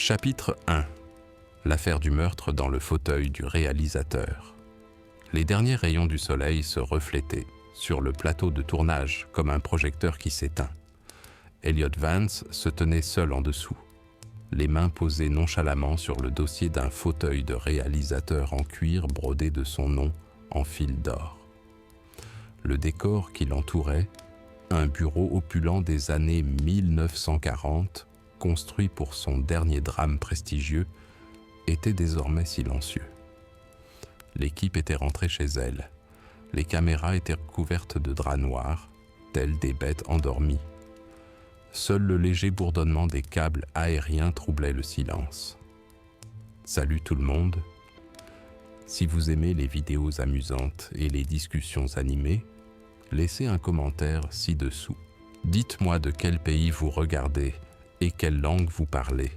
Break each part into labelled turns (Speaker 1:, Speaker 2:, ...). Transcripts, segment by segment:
Speaker 1: Chapitre 1. L'affaire du meurtre dans le fauteuil du réalisateur. Les derniers rayons du soleil se reflétaient sur le plateau de tournage comme un projecteur qui s'éteint. Elliot Vance se tenait seul en dessous, les mains posées nonchalamment sur le dossier d'un fauteuil de réalisateur en cuir brodé de son nom en fil d'or. Le décor qui l'entourait, un bureau opulent des années 1940, construit pour son dernier drame prestigieux, était désormais silencieux. L'équipe était rentrée chez elle. Les caméras étaient recouvertes de draps noirs, telles des bêtes endormies. Seul le léger bourdonnement des câbles aériens troublait le silence. Salut tout le monde. Si vous aimez les vidéos amusantes et les discussions animées, laissez un commentaire ci-dessous. Dites-moi de quel pays vous regardez et quelle langue vous parlez.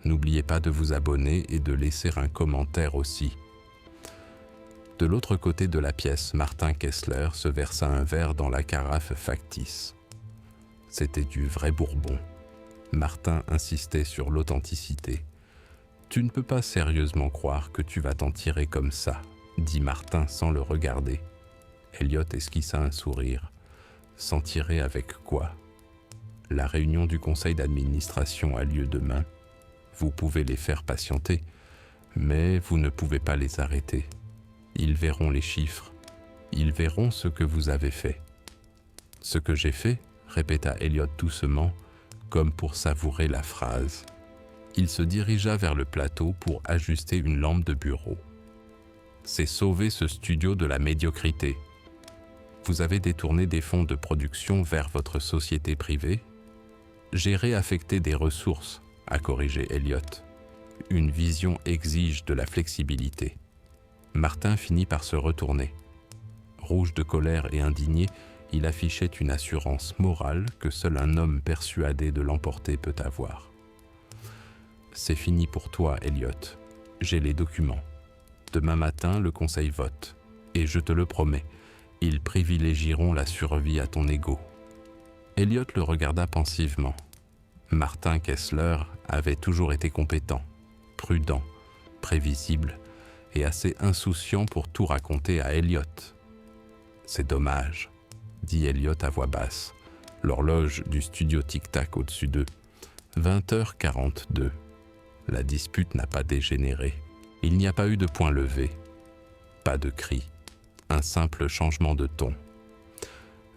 Speaker 1: N'oubliez pas de vous abonner et de laisser un commentaire aussi. De l'autre côté de la pièce, Martin Kessler se versa un verre dans la carafe factice. C'était du vrai Bourbon. Martin insistait sur l'authenticité. « Tu ne peux pas sérieusement croire que tu vas t'en tirer comme ça », dit Martin sans le regarder. Elliot esquissa un sourire. « S'en tirer avec quoi ? La réunion du conseil d'administration a lieu demain. Vous pouvez les faire patienter, mais vous ne pouvez pas les arrêter. Ils verront les chiffres. Ils verront ce que vous avez fait. »« Ce que j'ai fait ?» répéta Elliot doucement, comme pour savourer la phrase. Il se dirigea vers le plateau pour ajuster une lampe de bureau. « C'est sauver ce studio de la médiocrité. Vous avez détourné des fonds de production vers votre société privée. J'ai réaffecté des ressources, » a corrigé Elliot. « Une vision exige de la flexibilité. » Martin finit par se retourner. Rouge de colère et indigné, il affichait une assurance morale que seul un homme persuadé de l'emporter peut avoir. « C'est fini pour toi, Elliot. J'ai les documents. Demain matin, le conseil vote. Et je te le promets, ils privilégieront la survie à ton ego. » Elliot le regarda pensivement. Martin Kessler avait toujours été compétent, prudent, prévisible et assez insouciant pour tout raconter à Elliot. « C'est dommage, » dit Elliot à voix basse. L'horloge du studio tic-tac au-dessus d'eux. 20h42. La dispute n'a pas dégénéré. Il n'y a pas eu de point levé. Pas de cri. Un simple changement de ton.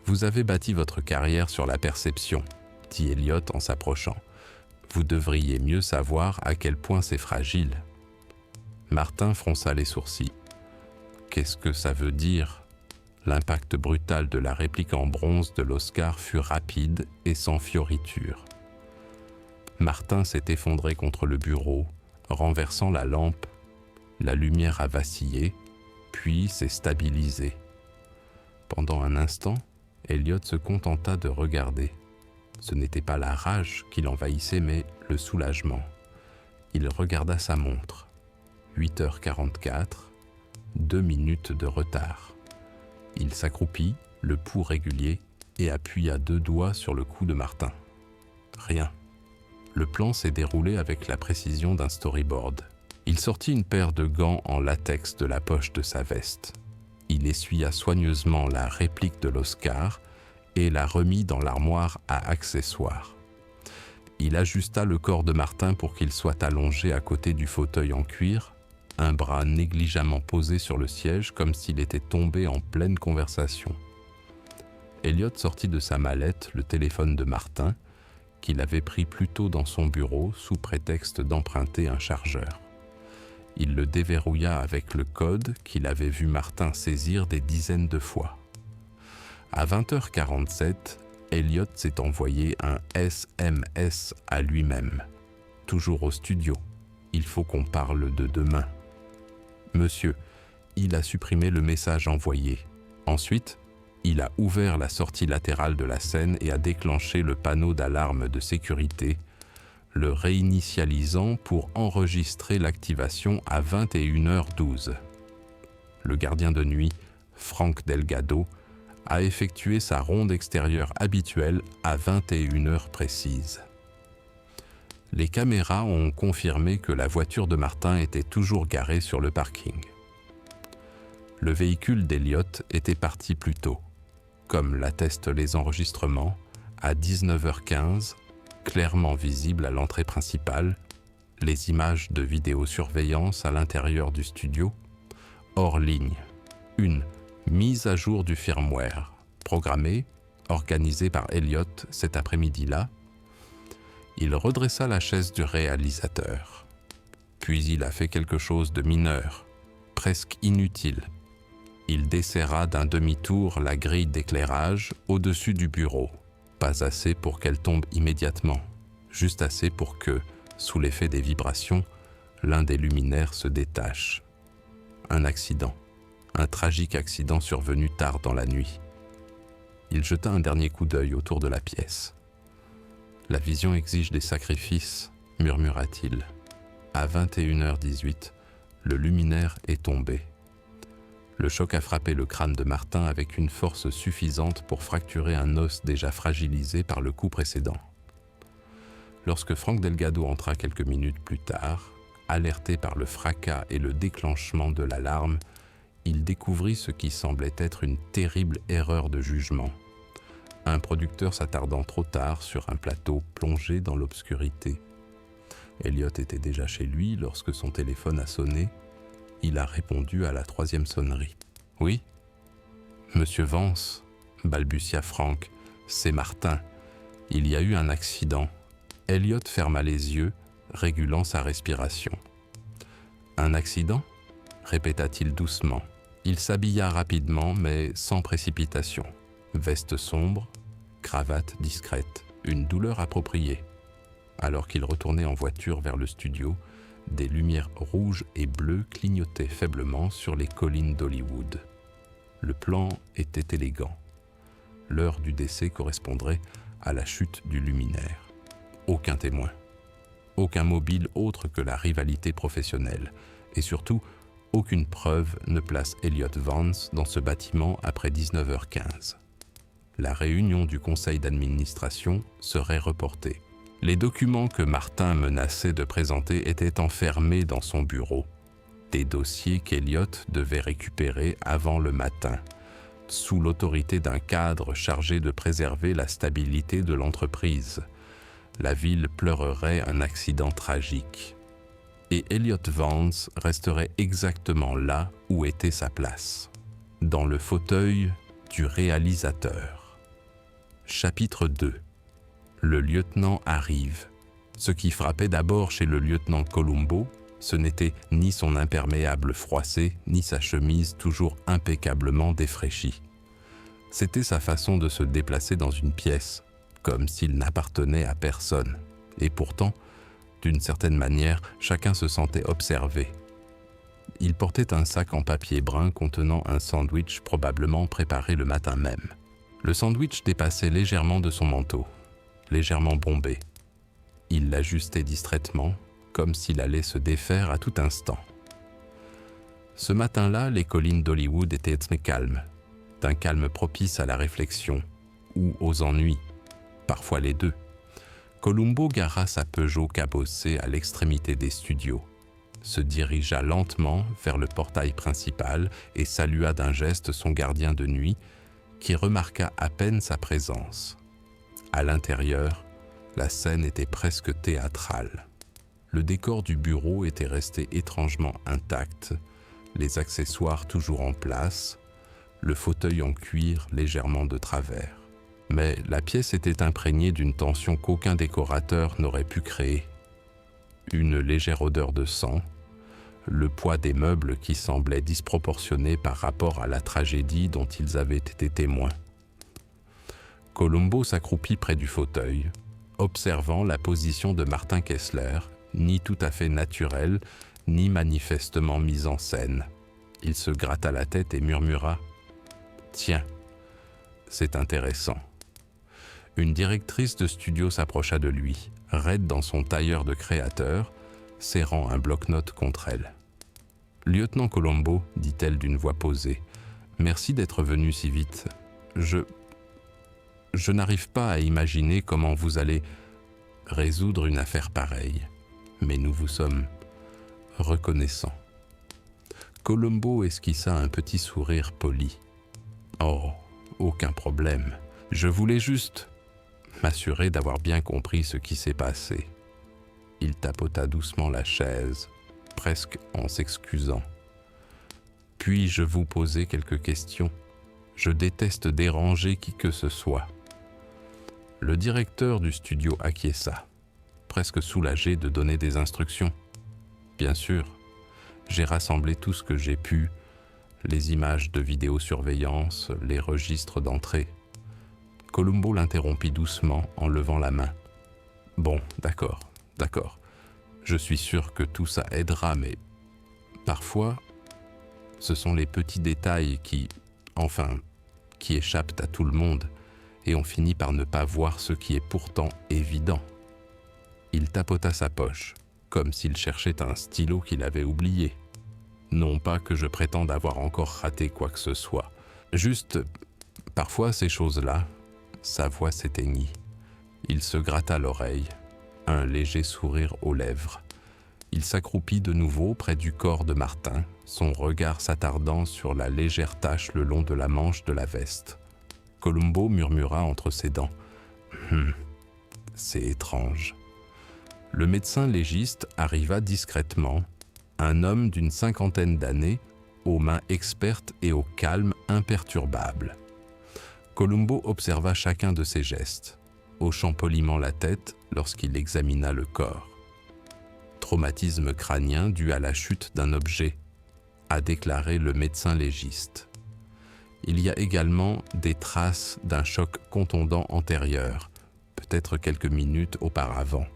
Speaker 1: « Vous avez bâti votre carrière sur la perception, » dit Elliot en s'approchant. « Vous devriez mieux savoir à quel point c'est fragile. » Martin fronça les sourcils. « Qu'est-ce que ça veut dire ?» L'impact brutal de la réplique en bronze de l'Oscar fut rapide et sans fioriture. Martin s'est effondré contre le bureau, renversant la lampe. La lumière a vacillé, puis s'est stabilisée. Pendant un instant, Elliot se contenta de regarder. Ce n'était pas la rage qui l'envahissait, mais le soulagement. Il regarda sa montre. 8h44, 2 minutes de retard. Il s'accroupit, le pouls régulier, et appuya 2 doigts sur le cou de Martin. Rien. Le plan s'est déroulé avec la précision d'un storyboard. Il sortit une paire de gants en latex de la poche de sa veste. Il essuya soigneusement la réplique de l'Oscar et la remit dans l'armoire à accessoires. Il ajusta le corps de Martin pour qu'il soit allongé à côté du fauteuil en cuir, un bras négligemment posé sur le siège comme s'il était tombé en pleine conversation. Elliot sortit de sa mallette le téléphone de Martin, qu'il avait pris plus tôt dans son bureau sous prétexte d'emprunter un chargeur. Il le déverrouilla avec le code qu'il avait vu Martin saisir des dizaines de fois. À 20h47, Elliot s'est envoyé un SMS à lui-même. « Toujours au studio. Il faut qu'on parle de demain. » Monsieur, il a supprimé le message envoyé. Ensuite, il a ouvert la sortie latérale de la scène et a déclenché le panneau d'alarme de sécurité, le réinitialisant pour enregistrer l'activation à 21h12. Le gardien de nuit, Frank Delgado, a effectué sa ronde extérieure habituelle à 21h précise. Les caméras ont confirmé que la voiture de Martin était toujours garée sur le parking. Le véhicule d'Elliott était parti plus tôt. Comme l'attestent les enregistrements, à 19h15, clairement visible à l'entrée principale, les images de vidéosurveillance à l'intérieur du studio, hors ligne, une mise à jour du firmware, programmée, organisée par Elliott cet après-midi-là. Il redressa la chaise du réalisateur. Puis il a fait quelque chose de mineur, presque inutile. Il desserra d'un demi-tour la grille d'éclairage au-dessus du bureau. Pas assez pour qu'elle tombe immédiatement, juste assez pour que, sous l'effet des vibrations, l'un des luminaires se détache. Un accident, un tragique accident survenu tard dans la nuit. Il jeta un dernier coup d'œil autour de la pièce. « La vision exige des sacrifices », murmura-t-il. À 21h18, le luminaire est tombé. Le choc a frappé le crâne de Martin avec une force suffisante pour fracturer un os déjà fragilisé par le coup précédent. Lorsque Frank Delgado entra quelques minutes plus tard, alerté par le fracas et le déclenchement de l'alarme, il découvrit ce qui semblait être une terrible erreur de jugement. Un producteur s'attardant trop tard sur un plateau plongé dans l'obscurité. Elliott était déjà chez lui lorsque son téléphone a sonné. Il a répondu à la 3e sonnerie. « Oui, Monsieur Vance, balbutia Frank, c'est Martin. Il y a eu un accident. » Elliott ferma les yeux, régulant sa respiration. « Un accident ?» répéta-t-il doucement. Il s'habilla rapidement, mais sans précipitation. Veste sombre, cravate discrète, une douleur appropriée. Alors qu'il retournait en voiture vers le studio, des lumières rouges et bleues clignotaient faiblement sur les collines d'Hollywood. Le plan était élégant. L'heure du décès correspondrait à la chute du luminaire. Aucun témoin, aucun mobile autre que la rivalité professionnelle, et surtout, aucune preuve ne place Elliott Vance dans ce bâtiment après 19h15. La réunion du conseil d'administration serait reportée. Les documents que Martin menaçait de présenter étaient enfermés dans son bureau. Des dossiers qu'Elliott devait récupérer avant le matin, sous l'autorité d'un cadre chargé de préserver la stabilité de l'entreprise. La ville pleurerait un accident tragique. Et Elliott Vance resterait exactement là où était sa place, dans le fauteuil du réalisateur. Chapitre 2. Le lieutenant arrive. Ce qui frappait d'abord chez le lieutenant Columbo, ce n'était ni son imperméable froissé, ni sa chemise toujours impeccablement défraîchie. C'était sa façon de se déplacer dans une pièce, comme s'il n'appartenait à personne. Et pourtant, d'une certaine manière, chacun se sentait observé. Il portait un sac en papier brun contenant un sandwich probablement préparé le matin même. Le sandwich dépassait légèrement de son manteau, légèrement bombé. Il l'ajustait distraitement, comme s'il allait se défaire à tout instant. Ce matin-là, les collines d'Hollywood étaient calmes, d'un calme propice à la réflexion ou aux ennuis, parfois les deux. Columbo gara sa Peugeot cabossée à l'extrémité des studios, se dirigea lentement vers le portail principal et salua d'un geste son gardien de nuit, qui remarqua à peine sa présence. À l'intérieur, la scène était presque théâtrale. Le décor du bureau était resté étrangement intact, les accessoires toujours en place, le fauteuil en cuir légèrement de travers. Mais la pièce était imprégnée d'une tension qu'aucun décorateur n'aurait pu créer. Une légère odeur de sang, le poids des meubles qui semblait disproportionné par rapport à la tragédie dont ils avaient été témoins. Columbo s'accroupit près du fauteuil, observant la position de Martin Kessler, ni tout à fait naturelle, ni manifestement mise en scène. Il se gratta la tête et murmura « Tiens, c'est intéressant ». Une directrice de studio s'approcha de lui, raide dans son tailleur de créateur, serrant un bloc-notes contre elle. « Lieutenant Columbo, dit-elle d'une voix posée, merci d'être venu si vite. Je n'arrive pas à imaginer comment vous allez résoudre une affaire pareille, mais nous vous sommes reconnaissants. Colombo esquissa un petit sourire poli. Oh, aucun problème. Je voulais juste m'assurer d'avoir bien compris ce qui s'est passé. Il tapota doucement la chaise, presque en s'excusant. Puis-je vous poser quelques questions? Je déteste déranger qui que ce soit. Le directeur du studio acquiesça, presque soulagé de donner des instructions. Bien sûr, j'ai rassemblé tout ce que j'ai pu, les images de vidéosurveillance, les registres d'entrée. Colombo l'interrompit doucement en levant la main. Bon, d'accord. Je suis sûr que tout ça aidera, mais parfois, ce sont les petits détails qui échappent à tout le monde et on finit par ne pas voir ce qui est pourtant évident. Il tapota sa poche, comme s'il cherchait un stylo qu'il avait oublié. Non pas que je prétende avoir encore raté quoi que ce soit. Juste, parfois ces choses-là, sa voix s'éteignit. Il se gratta l'oreille, un léger sourire aux lèvres. Il s'accroupit de nouveau près du corps de Martin, son regard s'attardant sur la légère tache le long de la manche de la veste. Colombo murmura entre ses dents. « C'est étrange. » Le médecin légiste arriva discrètement, un homme d'une 50aine d'années, aux mains expertes et au calme imperturbable. Colombo observa chacun de ses gestes, hochant poliment la tête lorsqu'il examina le corps. Traumatisme crânien dû à la chute d'un objet, a déclaré le médecin légiste. Il y a également des traces d'un choc contondant antérieur, peut-être quelques minutes auparavant.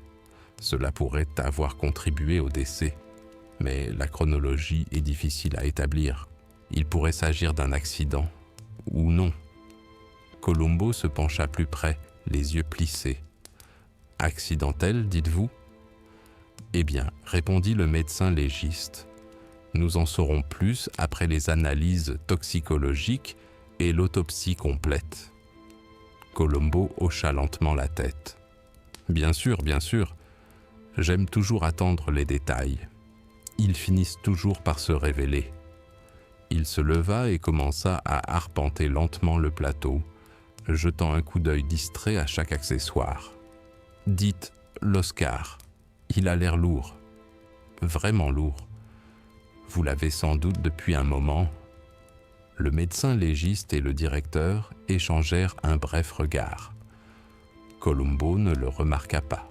Speaker 1: Cela pourrait avoir contribué au décès, mais la chronologie est difficile à établir. Il pourrait s'agir d'un accident, ou non. Colombo se pencha plus près, les yeux plissés. « Accidentel, dites-vous » Eh bien, répondit le médecin légiste, nous en saurons plus après les analyses toxicologiques et l'autopsie complète. Colombo hocha lentement la tête. Bien sûr, j'aime toujours attendre les détails. Ils finissent toujours par se révéler. Il se leva et commença à arpenter lentement le plateau, jetant un coup d'œil distrait à chaque accessoire. Dites l'Oscar. Il a l'air lourd, vraiment lourd. Vous l'avez sans doute depuis un moment. Le médecin légiste et le directeur échangèrent un bref regard. Colombo ne le remarqua pas.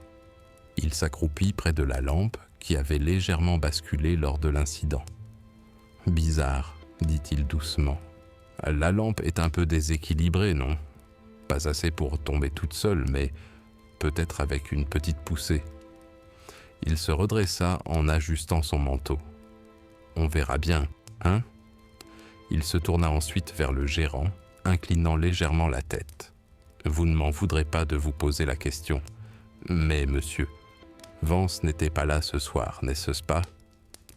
Speaker 1: Il s'accroupit près de la lampe qui avait légèrement basculé lors de l'incident. « Bizarre, dit-il doucement. La lampe est un peu déséquilibrée, non? Pas assez pour tomber toute seule, mais peut-être avec une petite poussée. » Il se redressa en ajustant son manteau. « On verra bien, hein ?» Il se tourna ensuite vers le gérant, inclinant légèrement la tête. « Vous ne m'en voudrez pas de vous poser la question. Mais, monsieur, Vance n'était pas là ce soir, n'est-ce pas?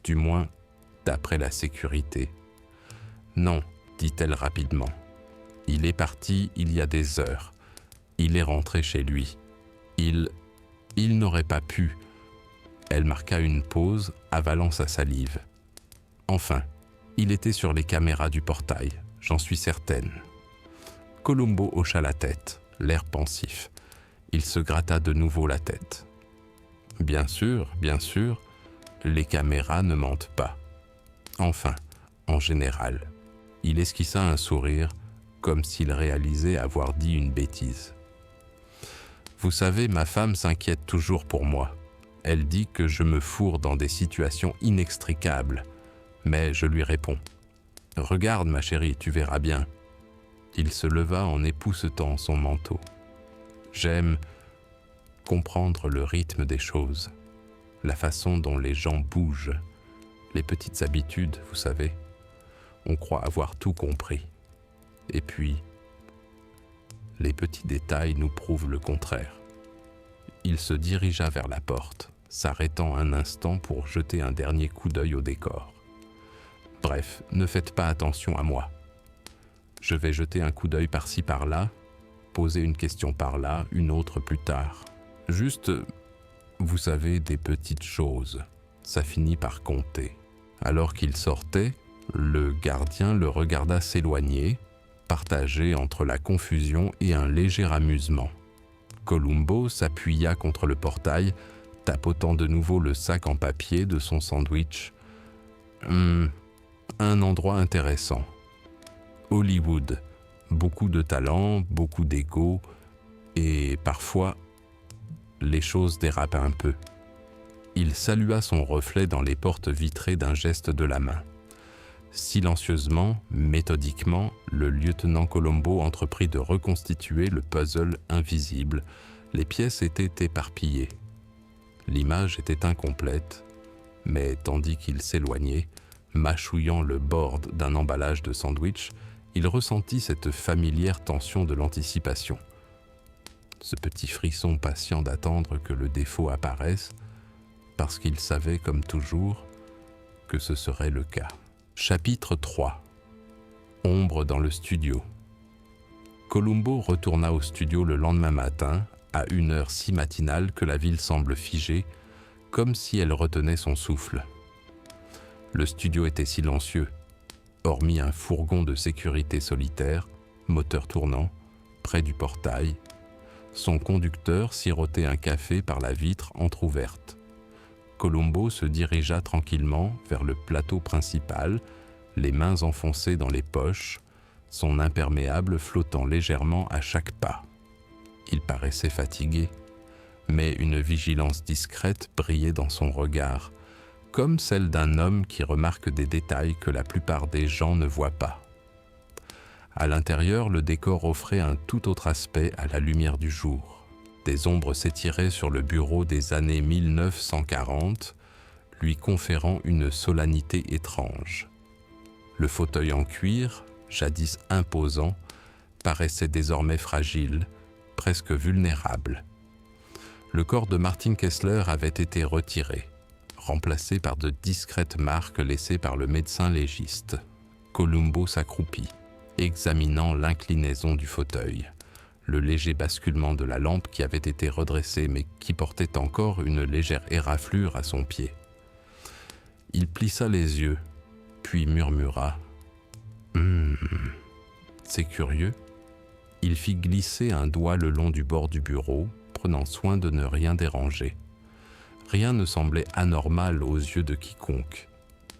Speaker 1: Du moins, d'après la sécurité. »« Non, dit-elle rapidement. Il est parti il y a des heures. Il est rentré chez lui. Il n'aurait pas pu. » Elle marqua une pause, avalant sa salive. Enfin, il était sur les caméras du portail, j'en suis certaine. Colombo hocha la tête, l'air pensif. Il se gratta de nouveau la tête. Bien sûr, les caméras ne mentent pas. Enfin, en général. Il esquissa un sourire, comme s'il réalisait avoir dit une bêtise. Vous savez, ma femme s'inquiète toujours pour moi. Elle dit que je me fourre dans des situations inextricables, mais je lui réponds. « Regarde, ma chérie, tu verras bien. » Il se leva en époussetant son manteau. J'aime comprendre le rythme des choses, la façon dont les gens bougent, les petites habitudes, vous savez. On croit avoir tout compris. Et puis, les petits détails nous prouvent le contraire. Il se dirigea vers la porte, s'arrêtant un instant pour jeter un dernier coup d'œil au décor. Bref, ne faites pas attention à moi. Je vais jeter un coup d'œil par-ci par-là, poser une question par là, une autre plus tard. Juste, Vous savez, des petites choses, ça finit par compter. Alors qu'il sortait, le gardien le regarda s'éloigner, partagé entre la confusion et un léger amusement. Columbo s'appuya contre le portail, tapotant de nouveau le sac en papier de son sandwich. Un endroit intéressant. Hollywood, beaucoup de talent, beaucoup d'ego, et parfois, les choses dérapent un peu. Il salua son reflet dans les portes vitrées d'un geste de la main. Silencieusement, méthodiquement, le lieutenant Columbo entreprit de reconstituer le puzzle invisible. Les pièces étaient éparpillées. L'image était incomplète, mais tandis qu'il s'éloignait, mâchouillant le bord d'un emballage de sandwich, il ressentit cette familière tension de l'anticipation. Ce petit frisson patient d'attendre que le défaut apparaisse, parce qu'il savait, comme toujours, que ce serait le cas. Chapitre 3. Ombre dans le studio. Columbo retourna au studio le lendemain matin, à une heure si matinale que la ville semble figée, comme si elle retenait son souffle. Le studio était silencieux, hormis un fourgon de sécurité solitaire, moteur tournant, près du portail. Son conducteur sirotait un café par la vitre entr'ouverte. Columbo se dirigea tranquillement vers le plateau principal, les mains enfoncées dans les poches, son imperméable flottant légèrement à chaque pas. Il paraissait fatigué, mais une vigilance discrète brillait dans son regard, comme celle d'un homme qui remarque des détails que la plupart des gens ne voient pas. À l'intérieur, le décor offrait un tout autre aspect à la lumière du jour. Des ombres s'étiraient sur le bureau des années 1940, lui conférant une solennité étrange. Le fauteuil en cuir, jadis imposant, paraissait désormais fragile, presque vulnérable. Le corps de Martin Kessler avait été retiré, remplacé par de discrètes marques laissées par le médecin légiste. Columbo s'accroupit, examinant l'inclinaison du fauteuil, le léger basculement de la lampe qui avait été redressée mais qui portait encore une légère éraflure à son pied. Il plissa les yeux, puis murmura « C'est curieux ». Il fit glisser un doigt le long du bord du bureau, prenant soin de ne rien déranger. Rien ne semblait anormal aux yeux de quiconque,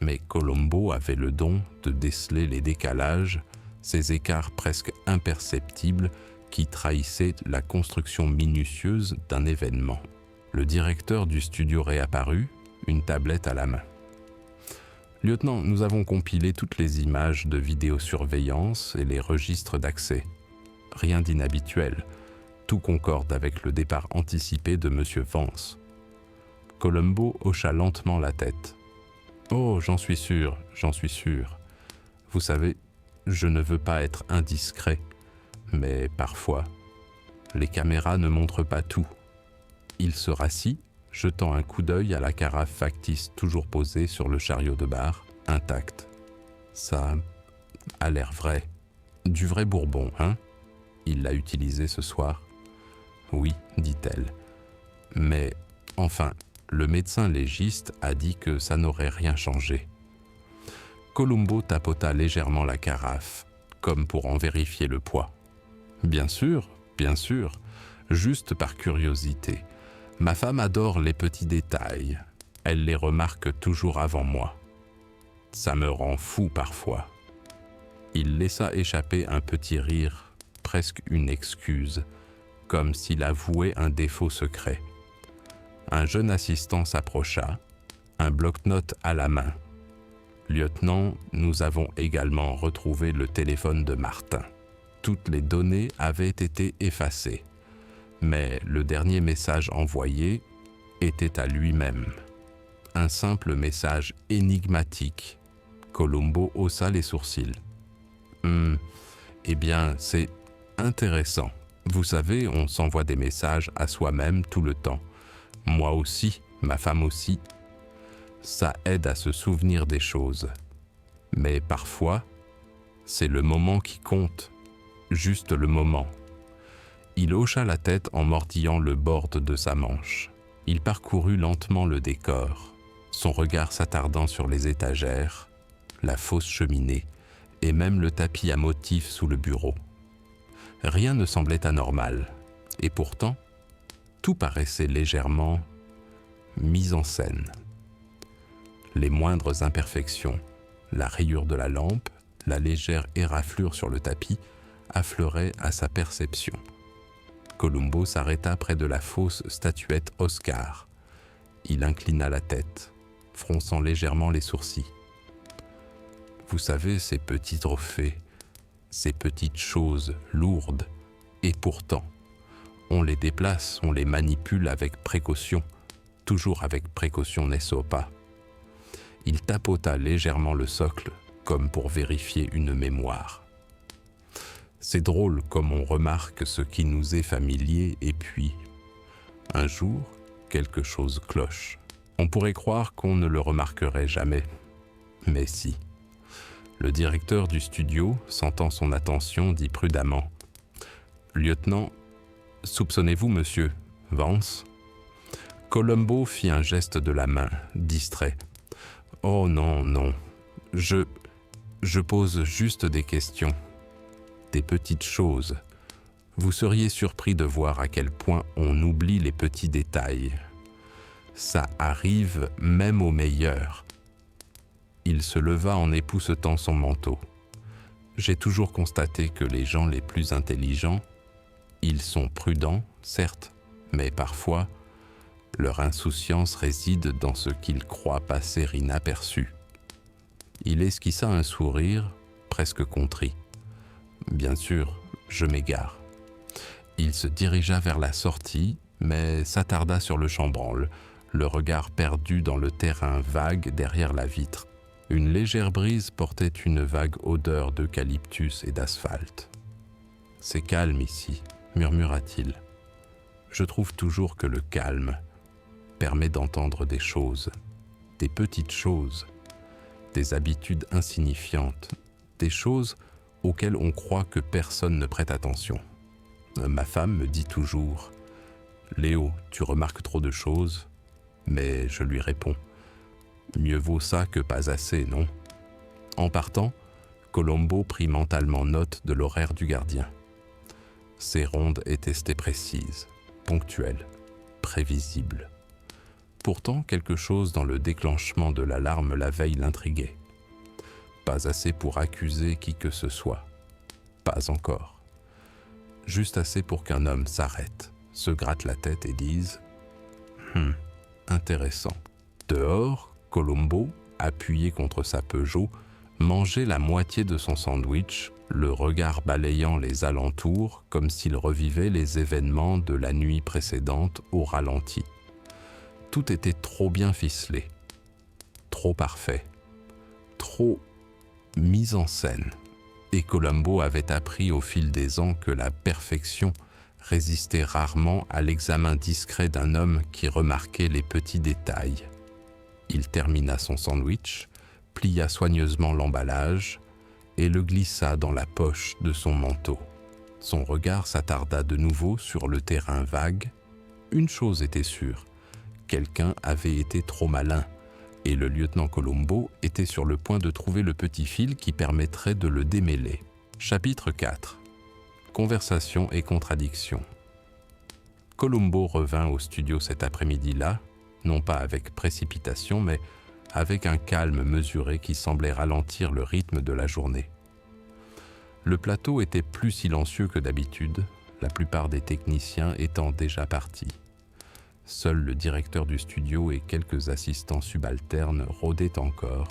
Speaker 1: mais Columbo avait le don de déceler les décalages, ces écarts presque imperceptibles qui trahissaient la construction minutieuse d'un événement. Le directeur du studio réapparut, une tablette à la main. « Lieutenant, nous avons compilé toutes les images de vidéosurveillance et les registres d'accès. Rien d'inhabituel, tout concorde avec le départ anticipé de M. Vance. » Columbo hocha lentement la tête. « Oh, j'en suis sûr. Vous savez, je ne veux pas être indiscret, mais parfois, les caméras ne montrent pas tout. » Il se rassit, jetant un coup d'œil à la carafe factice toujours posée sur le chariot de bar, intacte. « Ça a l'air vrai. Du vrai Bourbon, hein ? Il l'a utilisé ce soir. »« Oui, dit-elle. Mais, enfin, le médecin légiste a dit que ça n'aurait rien changé. » Columbo tapota légèrement la carafe, comme pour en vérifier le poids. « Bien sûr, juste par curiosité. Ma femme adore les petits détails. Elle les remarque toujours avant moi. Ça me rend fou parfois. » Il laissa échapper un petit rire, presque une excuse, comme s'il avouait un défaut secret. Un jeune assistant s'approcha, un bloc-notes à la main. « Lieutenant, nous avons également retrouvé le téléphone de Martin. Toutes les données avaient été effacées, mais le dernier message envoyé était à lui-même. Un simple message énigmatique. » Columbo haussa les sourcils. « Eh bien, c'est intéressant. Vous savez, on s'envoie des messages à soi-même tout le temps. Moi aussi, ma femme aussi. Ça aide à se souvenir des choses. Mais parfois, c'est le moment qui compte. Juste le moment. » Il hocha la tête en mordillant le bord de sa manche. Il parcourut lentement le décor, son regard s'attardant sur les étagères, la fausse cheminée et même le tapis à motifs sous le bureau. Rien ne semblait anormal, et pourtant, tout paraissait légèrement mis en scène. Les moindres imperfections, la rayure de la lampe, la légère éraflure sur le tapis, affleuraient à sa perception. Columbo s'arrêta près de la fausse statuette Oscar. Il inclina la tête, fronçant légèrement les sourcils. Vous savez, ces petits trophées, ces petites choses lourdes, et pourtant, on les déplace, on les manipule avec précaution, toujours avec précaution, n'est-ce pas? Il tapota légèrement le socle, comme pour vérifier une mémoire. C'est drôle comme on remarque ce qui nous est familier et puis, un jour, quelque chose cloche. On pourrait croire qu'on ne le remarquerait jamais, mais si. Le directeur du studio, sentant son attention, dit prudemment « Lieutenant, soupçonnez-vous monsieur Vance ?» Columbo fit un geste de la main, distrait. « Oh non, non, je pose juste des questions. Des petites choses. Vous seriez surpris de voir à quel point on oublie les petits détails. Ça arrive même aux meilleurs. » Il se leva en époussetant son manteau. J'ai toujours constaté que les gens les plus intelligents, ils sont prudents, certes, mais parfois, leur insouciance réside dans ce qu'ils croient passer inaperçu. Il esquissa un sourire, presque contrit. Bien sûr, je m'égare. Il se dirigea vers la sortie, mais s'attarda sur le chambranle, le regard perdu dans le terrain vague derrière la vitre. Une légère brise portait une vague odeur d'eucalyptus et d'asphalte. « C'est calme ici », murmura-t-il. « Je trouve toujours que le calme permet d'entendre des choses, des petites choses, des habitudes insignifiantes, des choses auxquelles on croit que personne ne prête attention. Ma femme me dit toujours « Léo, tu remarques trop de choses ?» Mais je lui réponds « Mieux vaut ça que pas assez, non ?» En partant, Columbo prit mentalement note de l'horaire du gardien. Ses rondes étaient précises, ponctuelles, prévisibles. Pourtant, quelque chose dans le déclenchement de l'alarme la veille l'intriguait. Pas assez pour accuser qui que ce soit. Pas encore. Juste assez pour qu'un homme s'arrête, se gratte la tête et dise « intéressant ». Dehors, Columbo, appuyé contre sa Peugeot, mangeait la moitié de son sandwich, le regard balayant les alentours comme s'il revivait les événements de la nuit précédente au ralenti. Tout était trop bien ficelé, trop parfait, trop mis en scène. Et Columbo avait appris au fil des ans que la perfection résistait rarement à l'examen discret d'un homme qui remarquait les petits détails. Il termina son sandwich, plia soigneusement l'emballage et le glissa dans la poche de son manteau. Son regard s'attarda de nouveau sur le terrain vague. Une chose était sûre, quelqu'un avait été trop malin, et le lieutenant Columbo était sur le point de trouver le petit fil qui permettrait de le démêler. Chapitre 4. Conversation et contradiction. Columbo revint au studio cet après-midi-là, non pas avec précipitation, mais avec un calme mesuré qui semblait ralentir le rythme de la journée. Le plateau était plus silencieux que d'habitude, la plupart des techniciens étant déjà partis. Seul le directeur du studio et quelques assistants subalternes rôdaient encore,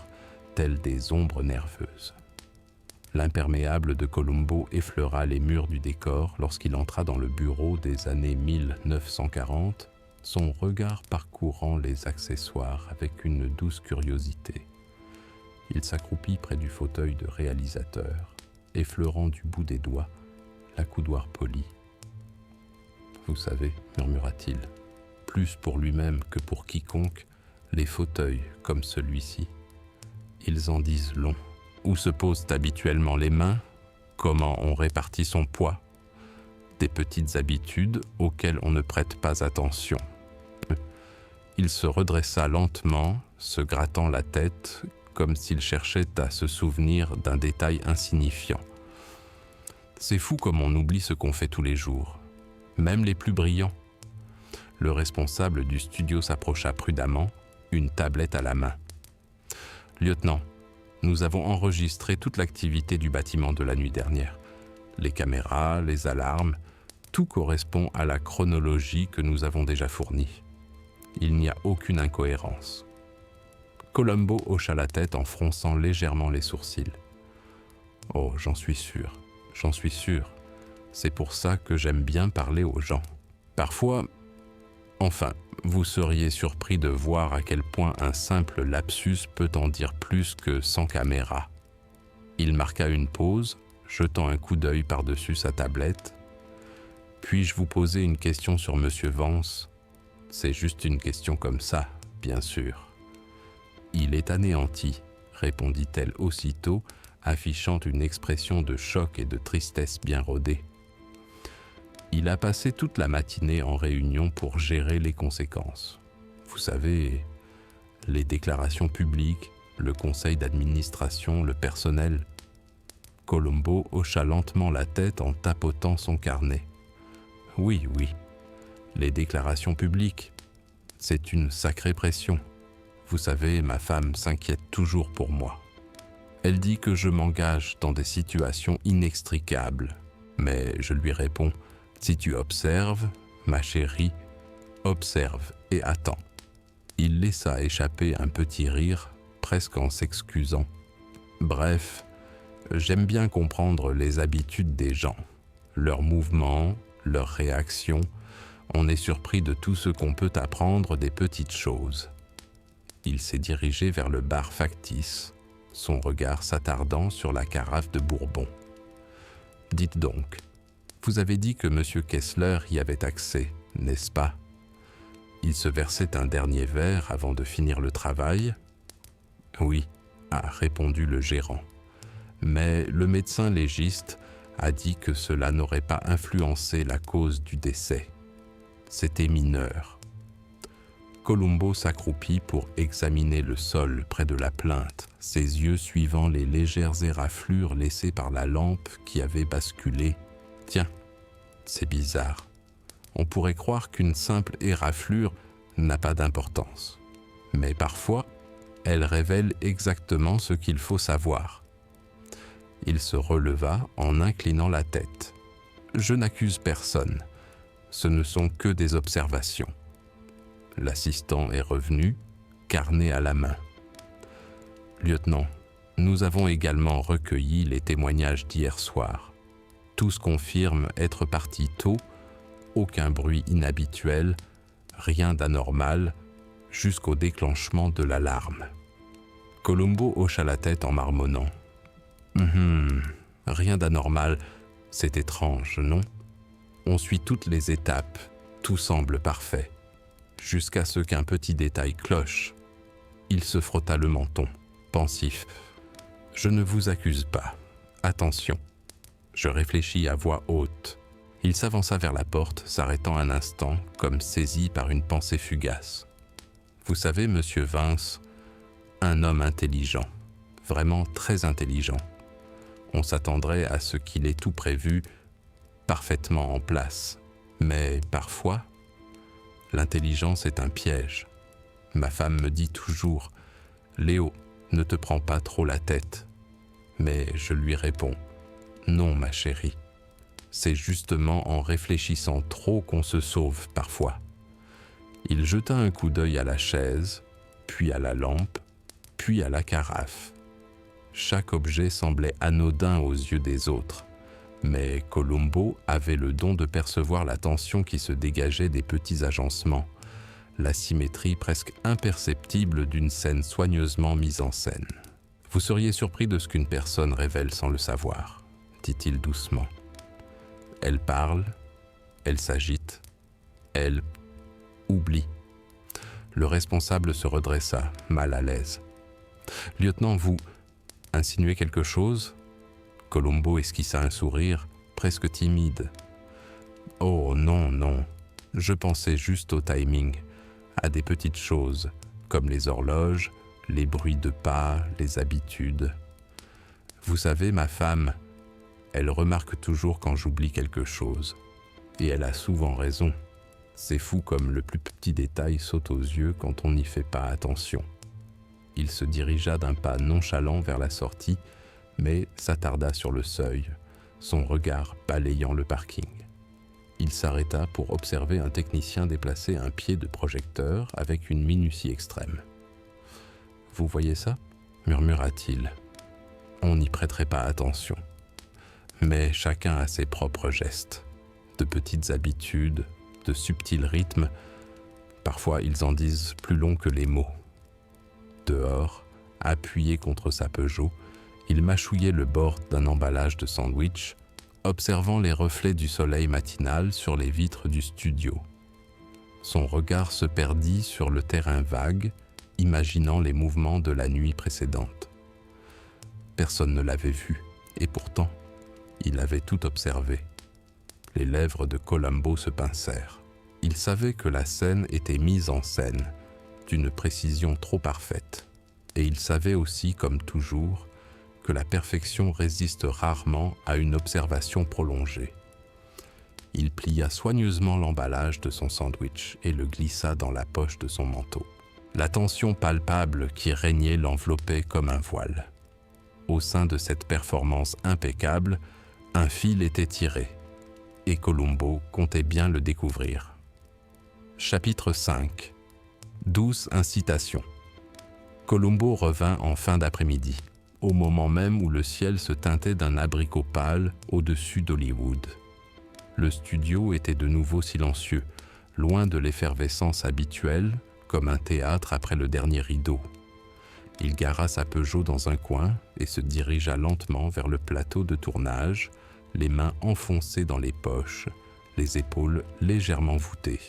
Speaker 1: tels des ombres nerveuses. L'imperméable de Columbo effleura les murs du décor lorsqu'il entra dans le bureau des années 1940, son regard parcourant les accessoires avec une douce curiosité. Il s'accroupit près du fauteuil de réalisateur, effleurant du bout des doigts l'accoudoir poli. « Vous savez, murmura-t-il, plus pour lui-même que pour quiconque, les fauteuils comme celui-ci, ils en disent long. Où se posent habituellement les mains, comment on répartit son poids, des petites habitudes auxquelles on ne prête pas attention. Il se redressa lentement, se grattant la tête, comme s'il cherchait à se souvenir d'un détail insignifiant. C'est fou comme on oublie ce qu'on fait tous les jours, même les plus brillants. Le responsable du studio s'approcha prudemment, une tablette à la main. « Lieutenant, nous avons enregistré toute l'activité du bâtiment de la nuit dernière. Les caméras, les alarmes, tout correspond à la chronologie que nous avons déjà fournie. Il n'y a aucune incohérence. » Colombo hocha la tête en fronçant légèrement les sourcils. « Oh, j'en suis sûr. C'est pour ça que j'aime bien parler aux gens. Parfois, enfin, vous seriez surpris de voir à quel point un simple lapsus peut en dire plus que 100 caméras. » Il marqua une pause, jetant un coup d'œil par-dessus sa tablette. « Puis-je vous poser une question sur Monsieur Vance ? C'est juste une question comme ça, bien sûr. » « Il est anéanti, » répondit-elle aussitôt, affichant une expression de choc et de tristesse bien rodée. Il a passé toute la matinée en réunion pour gérer les conséquences. Vous savez, les déclarations publiques, le conseil d'administration, le personnel. Colombo hocha lentement la tête en tapotant son carnet. Oui, les déclarations publiques, c'est une sacrée pression. Vous savez, ma femme s'inquiète toujours pour moi. Elle dit que je m'engage dans des situations inextricables, mais je lui réponds, si tu observes, ma chérie, observe et attends. Il laissa échapper un petit rire, presque en s'excusant. Bref, j'aime bien comprendre les habitudes des gens, leurs mouvements, leurs réactions. On est surpris de tout ce qu'on peut apprendre des petites choses. Il s'est dirigé vers le bar factice, son regard s'attardant sur la carafe de Bourbon. « Dites donc, vous avez dit que M. Kessler y avait accès, n'est-ce pas ? Il se versait un dernier verre avant de finir le travail ? » ?»« Oui, » a répondu le gérant. Mais le médecin légiste a dit que cela n'aurait pas influencé la cause du décès. C'était mineur. Colombo s'accroupit pour examiner le sol près de la plinthe, ses yeux suivant les légères éraflures laissées par la lampe qui avait basculé. Tiens, c'est bizarre. On pourrait croire qu'une simple éraflure n'a pas d'importance. Mais parfois, elle révèle exactement ce qu'il faut savoir. Il se releva en inclinant la tête. Je n'accuse personne. Ce ne sont que des observations. L'assistant est revenu, carnet à la main. « Lieutenant, nous avons également recueilli les témoignages d'hier soir. Tous confirment être partis tôt, aucun bruit inhabituel, rien d'anormal, jusqu'au déclenchement de l'alarme. » Colombo hocha la tête en marmonnant. « Rien d'anormal, c'est étrange, non ? On suit toutes les étapes, tout semble parfait. Jusqu'à ce qu'un petit détail cloche. » Il se frotta le menton, pensif. « Je ne vous accuse pas. Attention. » Je réfléchis à voix haute. Il s'avança vers la porte, s'arrêtant un instant, comme saisi par une pensée fugace. « Vous savez, Monsieur Vance, un homme intelligent, vraiment très intelligent. On s'attendrait à ce qu'il ait tout prévu, parfaitement en place. Mais parfois, l'intelligence est un piège. Ma femme me dit toujours, « Léo, ne te prends pas trop la tête. » Mais je lui réponds, « Non, ma chérie. C'est justement en réfléchissant trop qu'on se sauve parfois. » Il jeta un coup d'œil à la chaise, puis à la lampe, puis à la carafe. Chaque objet semblait anodin aux yeux des autres, mais Colombo avait le don de percevoir la tension qui se dégageait des petits agencements, la symétrie presque imperceptible d'une scène soigneusement mise en scène. « Vous seriez surpris de ce qu'une personne révèle sans le savoir, » dit-il doucement. Elle parle, elle s'agite, elle oublie. Le responsable se redressa, mal à l'aise. « Lieutenant, vous insinuez quelque chose ?» Colombo esquissa un sourire, presque timide. « Oh non, non, je pensais juste au timing. à des petites choses, comme les horloges, les bruits de pas, les habitudes. Vous savez, ma femme, elle remarque toujours quand j'oublie quelque chose. Et elle a souvent raison. C'est fou comme le plus petit détail saute aux yeux quand on n'y fait pas attention. Il se dirigea d'un pas nonchalant vers la sortie, mais s'attarda sur le seuil, son regard balayant le parking. Il s'arrêta pour observer un technicien déplacer un pied de projecteur avec une minutie extrême. « Vous voyez ça ?» murmura-t-il. « On n'y prêterait pas attention. Mais chacun a ses propres gestes, de petites habitudes, de subtils rythmes. Parfois, ils en disent plus long que les mots. » Dehors, appuyé contre sa Peugeot, il mâchouillait le bord d'un emballage de sandwich, observant les reflets du soleil matinal sur les vitres du studio. Son regard se perdit sur le terrain vague, imaginant les mouvements de la nuit précédente. Personne ne l'avait vu, et pourtant, il avait tout observé. Les lèvres de Columbo se pincèrent. Il savait que la scène était mise en scène, d'une précision trop parfaite. Et il savait aussi, comme toujours, que la perfection résiste rarement à une observation prolongée. Il plia soigneusement l'emballage de son sandwich et le glissa dans la poche de son manteau. La tension palpable qui régnait l'enveloppait comme un voile. Au sein de cette performance impeccable, un fil était tiré, et Columbo comptait bien le découvrir. Chapitre 5. Douce incitation. Columbo revint en fin d'après-midi, au moment même où le ciel se teintait d'un abricot pâle au-dessus d'Hollywood. Le studio était de nouveau silencieux, loin de l'effervescence habituelle, comme un théâtre après le dernier rideau. Il gara sa Peugeot dans un coin et se dirigea lentement vers le plateau de tournage, les mains enfoncées dans les poches, les épaules légèrement voûtées,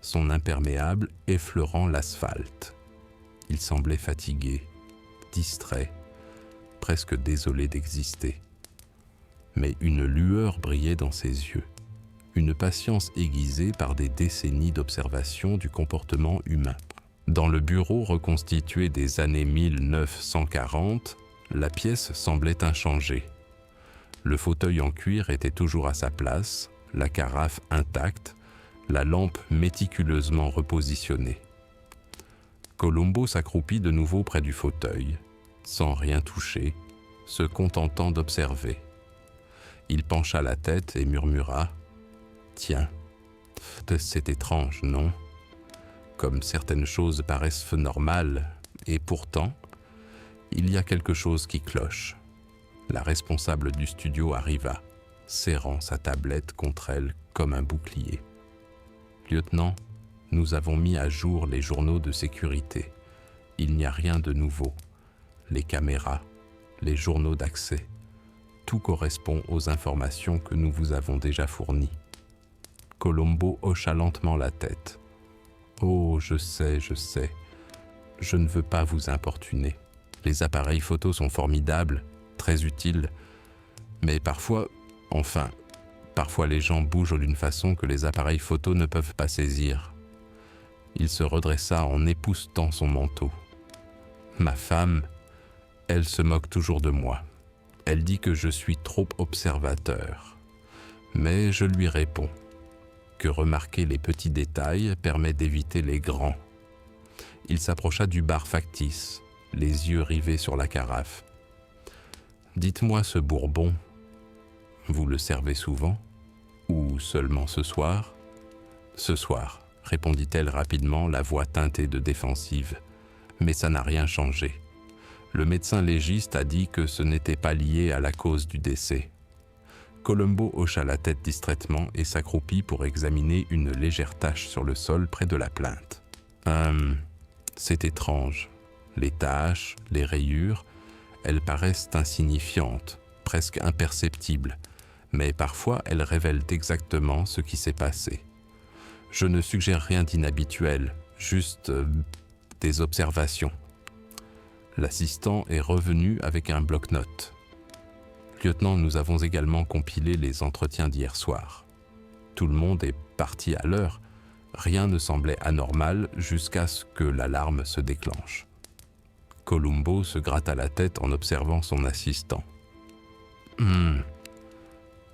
Speaker 1: son imperméable effleurant l'asphalte. Il semblait fatigué, distrait, presque désolé d'exister. Mais une lueur brillait dans ses yeux, une patience aiguisée par des décennies d'observation du comportement humain. Dans le bureau reconstitué des années 1940, la pièce semblait inchangée. Le fauteuil en cuir était toujours à sa place, la carafe intacte, la lampe méticuleusement repositionnée. Columbo s'accroupit de nouveau près du fauteuil, sans rien toucher, se contentant d'observer. Il pencha la tête et murmura « Tiens, c'est étrange, non ? Comme certaines choses paraissent normales, et pourtant, il y a quelque chose qui cloche. » La responsable du studio arriva, serrant sa tablette contre elle comme un bouclier. « Lieutenant, nous avons mis à jour les journaux de sécurité. Il n'y a rien de nouveau. Les caméras, les journaux d'accès, tout correspond aux informations que nous vous avons déjà fournies. » Columbo hocha lentement la tête. « Oh, je sais. Je ne veux pas vous importuner. Les appareils photo sont formidables, très utiles, mais parfois les gens bougent d'une façon que les appareils photo ne peuvent pas saisir. » Il se redressa en époussetant son manteau. « Ma femme, elle se moque toujours de moi. Elle dit que je suis trop observateur. Mais je lui réponds que remarquer les petits détails permet d'éviter les grands. » Il s'approcha du bar factice, les yeux rivés sur la carafe. « Dites-moi ce bourbon, vous le servez souvent? Ou seulement ce soir ?»« Ce soir, » répondit-elle rapidement, la voix teintée de défensive. « Mais ça n'a rien changé. Le médecin légiste a dit que ce n'était pas lié à la cause du décès. » Columbo hocha la tête distraitement et s'accroupit pour examiner une légère tache sur le sol près de la plainte. C'est étrange. Les taches, les rayures, elles paraissent insignifiantes, presque imperceptibles, mais parfois elles révèlent exactement ce qui s'est passé. Je ne suggère rien d'inhabituel, juste des observations. » L'assistant est revenu avec un bloc-notes. « Lieutenant, nous avons également compilé les entretiens d'hier soir. Tout le monde est parti à l'heure, Rien ne semblait anormal jusqu'à ce que l'alarme se déclenche. Columbo se gratta la tête en observant son assistant.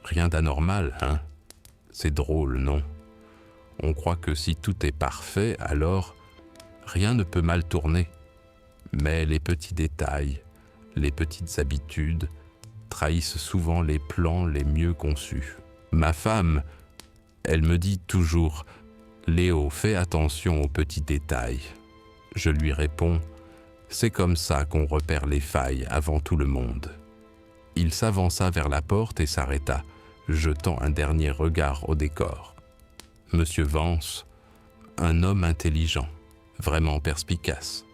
Speaker 1: Rien d'anormal, hein? C'est drôle, non? On croit que si tout est parfait, alors rien ne peut mal tourner. Mais les petits détails, les petites habitudes trahissent souvent les plans les mieux conçus. Ma femme, elle me dit toujours « Léo, fais attention aux petits détails ». Je lui réponds « C'est comme ça qu'on repère les failles avant tout le monde ». Il s'avança vers la porte et s'arrêta, jetant un dernier regard au décor. Monsieur Vance, un homme intelligent, vraiment perspicace.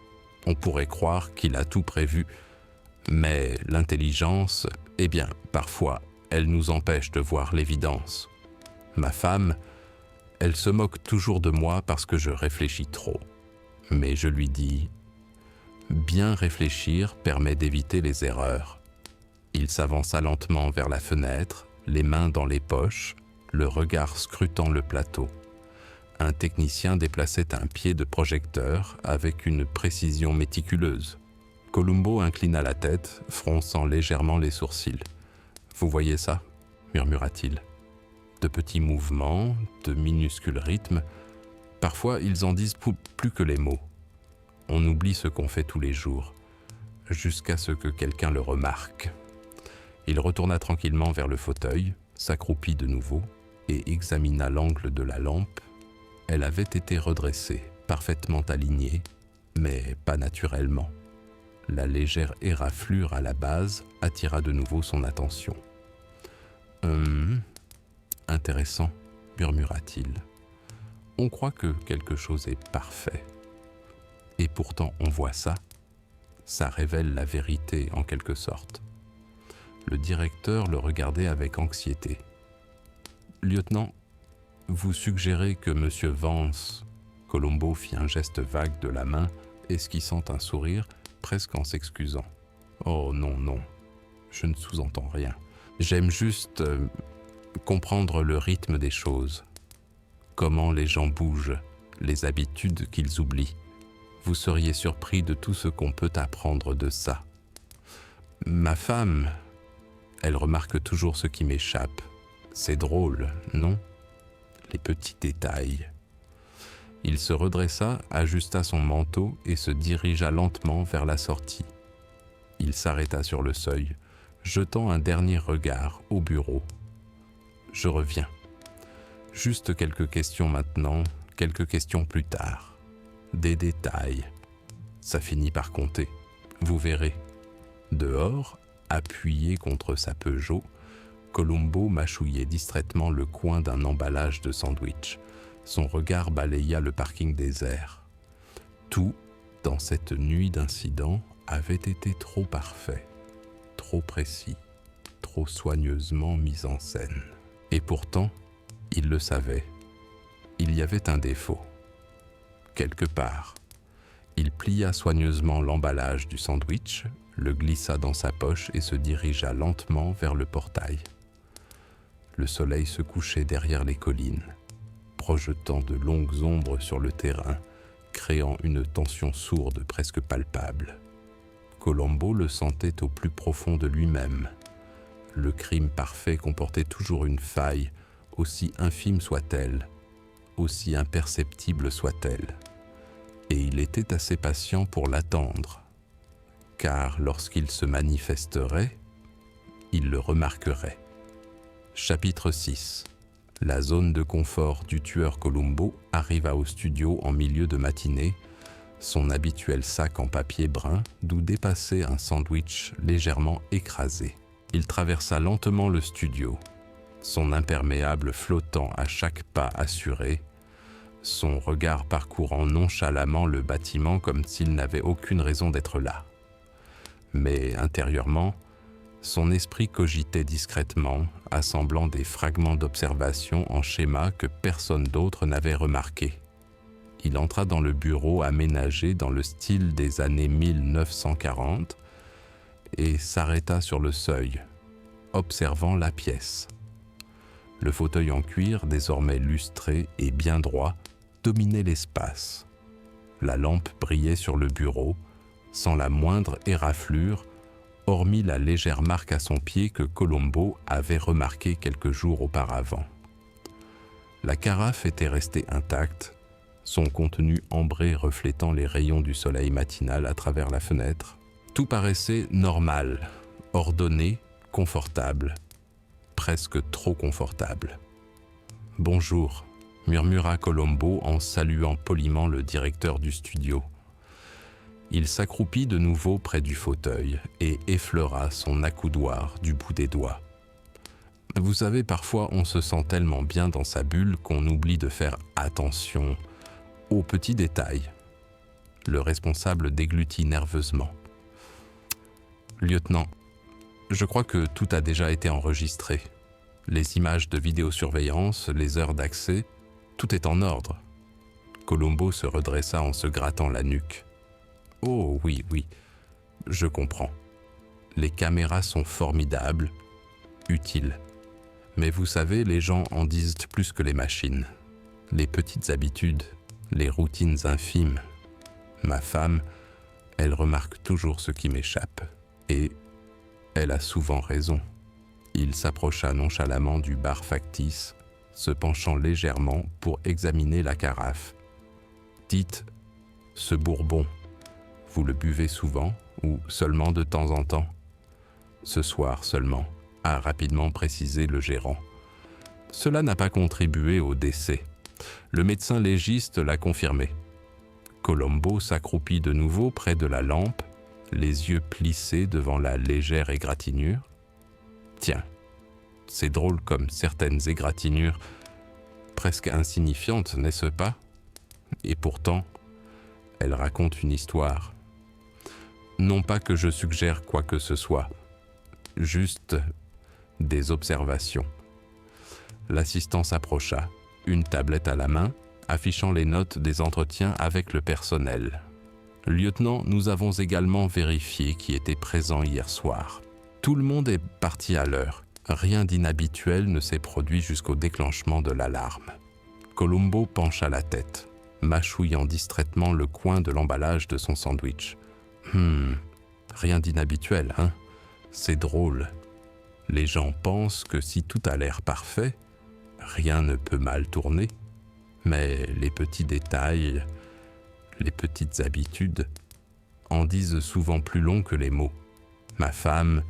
Speaker 1: On pourrait croire qu'il a tout prévu, mais l'intelligence, eh bien, parfois, elle nous empêche de voir l'évidence. Ma femme, elle se moque toujours de moi parce que je réfléchis trop. Mais je lui dis, bien réfléchir permet d'éviter les erreurs. Il s'avança lentement vers la fenêtre, les mains dans les poches, le regard scrutant le plateau. Un technicien déplaçait un pied de projecteur avec une précision méticuleuse. Columbo inclina la tête, fronçant légèrement les sourcils. « Vous voyez ça ?» murmura-t-il. De petits mouvements, de minuscules rythmes, parfois ils en disent plus que les mots. On oublie ce qu'on fait tous les jours, jusqu'à ce que quelqu'un le remarque. Il retourna tranquillement vers le fauteuil, s'accroupit de nouveau et examina l'angle de la lampe. Elle avait été redressée, parfaitement alignée, mais pas naturellement. La légère éraflure à la base attira de nouveau son attention. Intéressant, murmura-t-il. On croit que quelque chose est parfait. Et pourtant on voit ça. Ça révèle la vérité en quelque sorte. Le directeur le regardait avec anxiété. « Lieutenant, vous suggérez que Monsieur Vance... » Columbo fit un geste vague de la main, esquissant un sourire, presque en s'excusant. « Oh non, non, je ne sous-entends rien. J'aime juste comprendre le rythme des choses. Comment les gens bougent, les habitudes qu'ils oublient. Vous seriez surpris de tout ce qu'on peut apprendre de ça. Ma femme... Elle remarque toujours ce qui m'échappe. C'est drôle, non? Les petits détails. » Il se redressa, ajusta son manteau et se dirigea lentement vers la sortie. Il s'arrêta sur le seuil, jetant un dernier regard au bureau. « Je reviens. Juste quelques questions maintenant, quelques questions plus tard. Des détails. Ça finit par compter. Vous verrez. » Dehors, appuyé contre sa Peugeot, Columbo mâchouillait distraitement le coin d'un emballage de sandwich. Son regard balaya le parking désert. Tout, dans cette nuit d'incidents, avait été trop parfait, trop précis, trop soigneusement mis en scène. Et pourtant, il le savait, il y avait un défaut. Quelque part, il plia soigneusement l'emballage du sandwich, le glissa dans sa poche et se dirigea lentement vers le portail. Le soleil se couchait derrière les collines, projetant de longues ombres sur le terrain, créant une tension sourde presque palpable. Columbo le sentait au plus profond de lui-même. Le crime parfait comportait toujours une faille, aussi infime soit-elle, aussi imperceptible soit-elle. Et il était assez patient pour l'attendre, car lorsqu'il se manifesterait, il le remarquerait. Chapitre 6. La zone de confort du tueur Columbo arriva au studio en milieu de matinée, son habituel sac en papier brun d'où dépassait un sandwich légèrement écrasé. Il traversa lentement le studio, son imperméable flottant à chaque pas assuré, son regard parcourant nonchalamment le bâtiment comme s'il n'avait aucune raison d'être là. Mais intérieurement, son esprit cogitait discrètement, assemblant des fragments d'observation en schéma que personne d'autre n'avait remarqué. Il entra dans le bureau aménagé dans le style des années 1940 et s'arrêta sur le seuil, observant la pièce. Le fauteuil en cuir, désormais lustré et bien droit, dominait l'espace. La lampe brillait sur le bureau, sans la moindre éraflure, hormis la légère marque à son pied que Colombo avait remarquée quelques jours auparavant. La carafe était restée intacte, son contenu ambré reflétant les rayons du soleil matinal à travers la fenêtre. Tout paraissait normal, ordonné, confortable, presque trop confortable. « Bonjour », murmura Colombo en saluant poliment le directeur du studio. Il s'accroupit de nouveau près du fauteuil et effleura son accoudoir du bout des doigts. Vous savez, parfois on se sent tellement bien dans sa bulle qu'on oublie de faire attention aux petits détails. Le responsable déglutit nerveusement. Lieutenant, je crois que tout a déjà été enregistré. Les images de vidéosurveillance, les heures d'accès, tout est en ordre. Colombo se redressa en se grattant la nuque. Oh oui, je comprends. Les caméras sont formidables, utiles. Mais vous savez, les gens en disent plus que les machines. Les petites habitudes, les routines infimes. Ma femme, elle remarque toujours ce qui m'échappe. Et elle a souvent raison. Il s'approcha nonchalamment du bar factice, se penchant légèrement pour examiner la carafe. Dites, ce bourbon, vous le buvez souvent ou seulement de temps en temps? Ce soir seulement, a rapidement précisé le gérant. Cela n'a pas contribué au décès. Le médecin légiste l'a confirmé. Colombo s'accroupit de nouveau près de la lampe, les yeux plissés devant la légère égratignure. Tiens, c'est drôle comme certaines égratignures, presque insignifiantes, n'est-ce pas? Et pourtant, elles racontent une histoire. Non pas que je suggère quoi que ce soit, juste des observations. L'assistant s'approcha, une tablette à la main, affichant les notes des entretiens avec le personnel. Lieutenant, nous avons également vérifié qui était présent hier soir. Tout le monde est parti à l'heure. Rien d'inhabituel ne s'est produit jusqu'au déclenchement de l'alarme. Colombo pencha la tête, mâchouillant distraitement le coin de l'emballage de son sandwich. Rien d'inhabituel, hein? C'est drôle. Les gens pensent que si tout a l'air parfait, rien ne peut mal tourner. Mais les petits détails, les petites habitudes, en disent souvent plus long que les mots. Ma femme,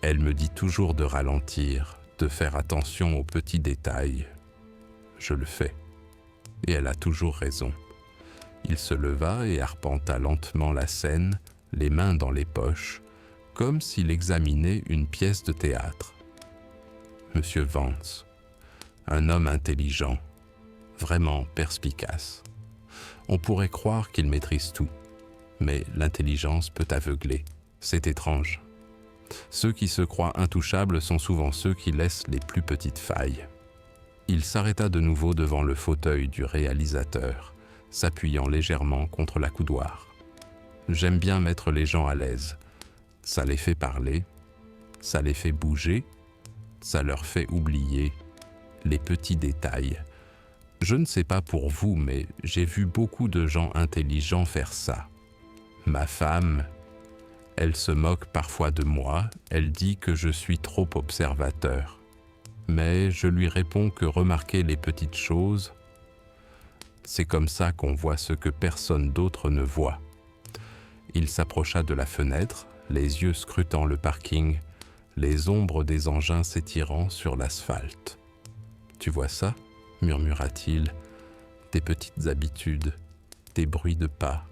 Speaker 1: elle me dit toujours de ralentir, de faire attention aux petits détails. Je le fais. Et elle a toujours raison. Il se leva et arpenta lentement la scène, les mains dans les poches, comme s'il examinait une pièce de théâtre. Monsieur Vance, un homme intelligent, vraiment perspicace. On pourrait croire qu'il maîtrise tout, mais l'intelligence peut aveugler. C'est étrange. Ceux qui se croient intouchables sont souvent ceux qui laissent les plus petites failles. Il s'arrêta de nouveau devant le fauteuil du réalisateur, s'appuyant légèrement contre l'accoudoir. J'aime bien mettre les gens à l'aise. Ça les fait parler, ça les fait bouger, ça leur fait oublier les petits détails. Je ne sais pas pour vous, mais j'ai vu beaucoup de gens intelligents faire ça. Ma femme, elle se moque parfois de moi, elle dit que je suis trop observateur. Mais je lui réponds que remarquer les petites choses, c'est comme ça qu'on voit ce que personne d'autre ne voit. Il s'approcha de la fenêtre, les yeux scrutant le parking, les ombres des engins s'étirant sur l'asphalte. « Tu vois ça ?» murmura-t-il. « Tes petites habitudes, tes bruits de pas,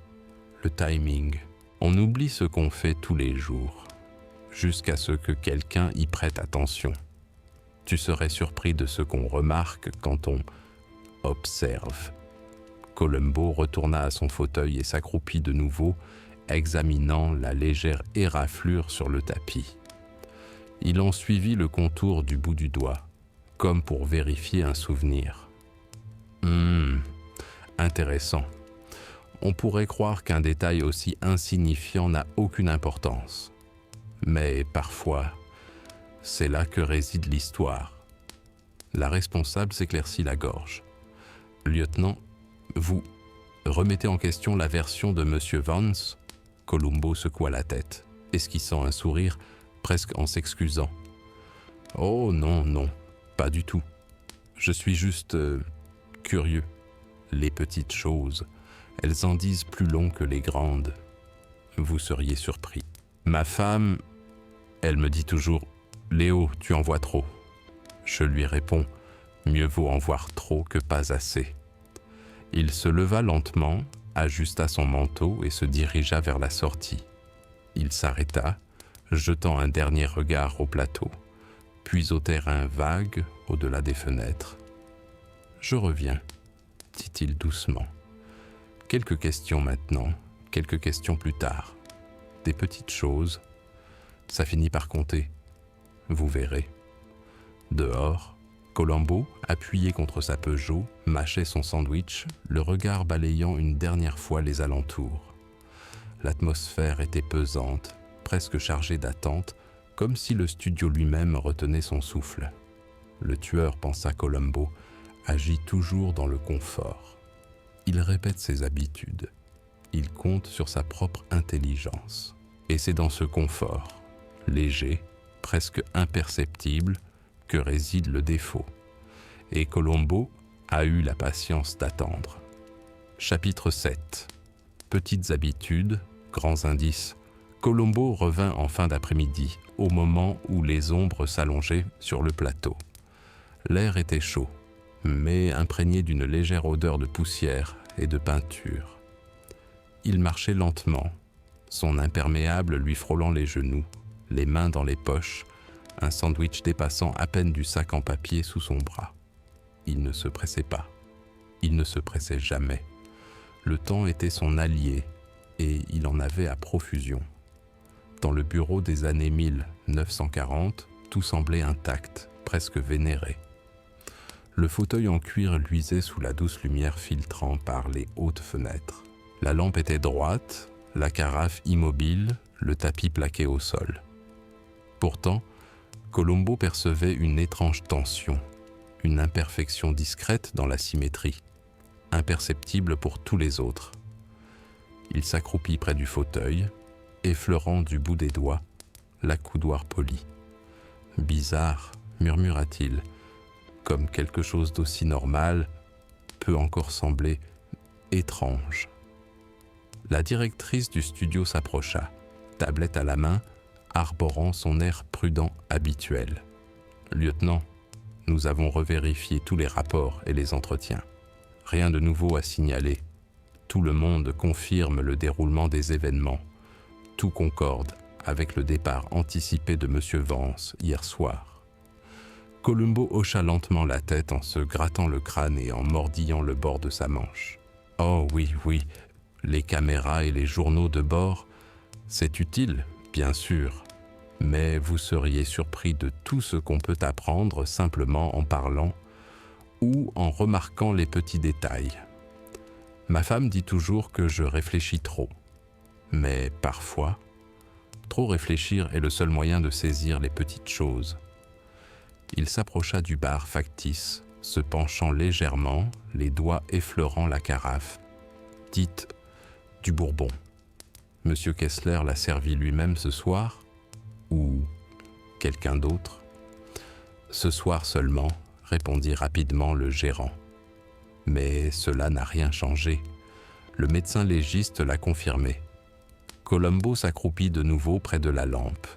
Speaker 1: le timing. On oublie ce qu'on fait tous les jours, jusqu'à ce que quelqu'un y prête attention. Tu serais surpris de ce qu'on remarque quand on observe. » Colombo retourna à son fauteuil et s'accroupit de nouveau, examinant la légère éraflure sur le tapis. Il en suivit le contour du bout du doigt, comme pour vérifier un souvenir. Intéressant. On pourrait croire qu'un détail aussi insignifiant n'a aucune importance. Mais parfois, c'est là que réside l'histoire. La responsable s'éclaircit la gorge. « Lieutenant, Vous remettez en question la version de Monsieur Vance ?» Columbo secoua la tête, esquissant un sourire, presque en s'excusant. « Oh non, non, pas du tout. Je suis juste curieux. Les petites choses, elles en disent plus long que les grandes. Vous seriez surpris. Ma femme, elle me dit toujours « Léo, tu en vois trop. » Je lui réponds « Mieux vaut en voir trop que pas assez. » Il se leva lentement, ajusta son manteau et se dirigea vers la sortie. Il s'arrêta, jetant un dernier regard au plateau, puis au terrain vague au-delà des fenêtres. « Je reviens, » dit-il doucement. « Quelques questions maintenant, quelques questions plus tard. Des petites choses. Ça finit par compter. Vous verrez. » Dehors, Columbo, appuyé contre sa Peugeot, mâchait son sandwich, le regard balayant une dernière fois les alentours. L'atmosphère était pesante, presque chargée d'attente, comme si le studio lui-même retenait son souffle. Le tueur, pensa Columbo, agit toujours dans le confort. Il répète ses habitudes. Il compte sur sa propre intelligence. Et c'est dans ce confort, léger, presque imperceptible, que réside le défaut. Et Columbo a eu la patience d'attendre. Chapitre 7. Petites habitudes, grands indices. Columbo revint en fin d'après-midi, au moment où les ombres s'allongeaient sur le plateau. L'air était chaud, mais imprégné d'une légère odeur de poussière et de peinture. Il marchait lentement, son imperméable lui frôlant les genoux, les mains dans les poches, un sandwich dépassant à peine du sac en papier sous son bras. Il ne se pressait pas. Il ne se pressait jamais. Le temps était son allié et il en avait à profusion. Dans le bureau des années 1940, tout semblait intact, presque vénéré. Le fauteuil en cuir luisait sous la douce lumière filtrant par les hautes fenêtres. La lampe était droite, la carafe immobile, le tapis plaqué au sol. Pourtant, Columbo percevait une étrange tension, une imperfection discrète dans la symétrie, imperceptible pour tous les autres. Il s'accroupit près du fauteuil, effleurant du bout des doigts l'accoudoir poli. « Bizarre », murmura-t-il, comme quelque chose d'aussi normal peut encore sembler étrange. La directrice du studio s'approcha, tablette à la main, arborant son air prudent habituel. « Lieutenant, nous avons revérifié tous les rapports et les entretiens. Rien de nouveau à signaler. Tout le monde confirme le déroulement des événements. Tout concorde avec le départ anticipé de M. Vance hier soir. » Columbo hocha lentement la tête en se grattant le crâne et en mordillant le bord de sa manche. « Oh oui, oui, les caméras et les journaux de bord, c'est utile, bien sûr. Mais vous seriez surpris de tout ce qu'on peut apprendre simplement en parlant ou en remarquant les petits détails. Ma femme dit toujours que je réfléchis trop. Mais parfois, trop réfléchir est le seul moyen de saisir les petites choses. » Il s'approcha du bar factice, se penchant légèrement, les doigts effleurant la carafe. « Dites, du bourbon. Monsieur Kessler l'a servi lui-même ce soir ? Ou quelqu'un d'autre ? » « Ce soir seulement, » répondit rapidement le gérant. Mais cela n'a rien changé. Le médecin légiste l'a confirmé. Columbo s'accroupit de nouveau près de la lampe.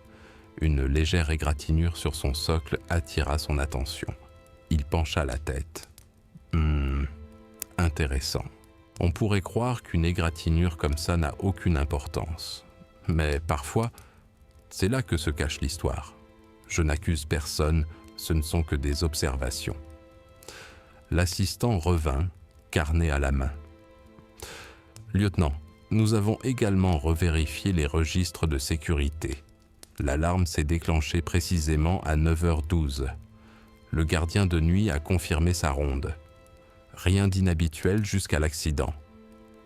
Speaker 1: Une légère égratignure sur son socle attira son attention. Il pencha la tête. « Intéressant. On pourrait croire qu'une égratignure comme ça n'a aucune importance. Mais parfois, c'est là que se cache l'histoire. Je n'accuse personne, ce ne sont que des observations. » L'assistant revint, carnet à la main. « Lieutenant, nous avons également revérifié les registres de sécurité. L'alarme s'est déclenchée précisément à 9h12. Le gardien de nuit a confirmé sa ronde. Rien d'inhabituel jusqu'à l'accident. »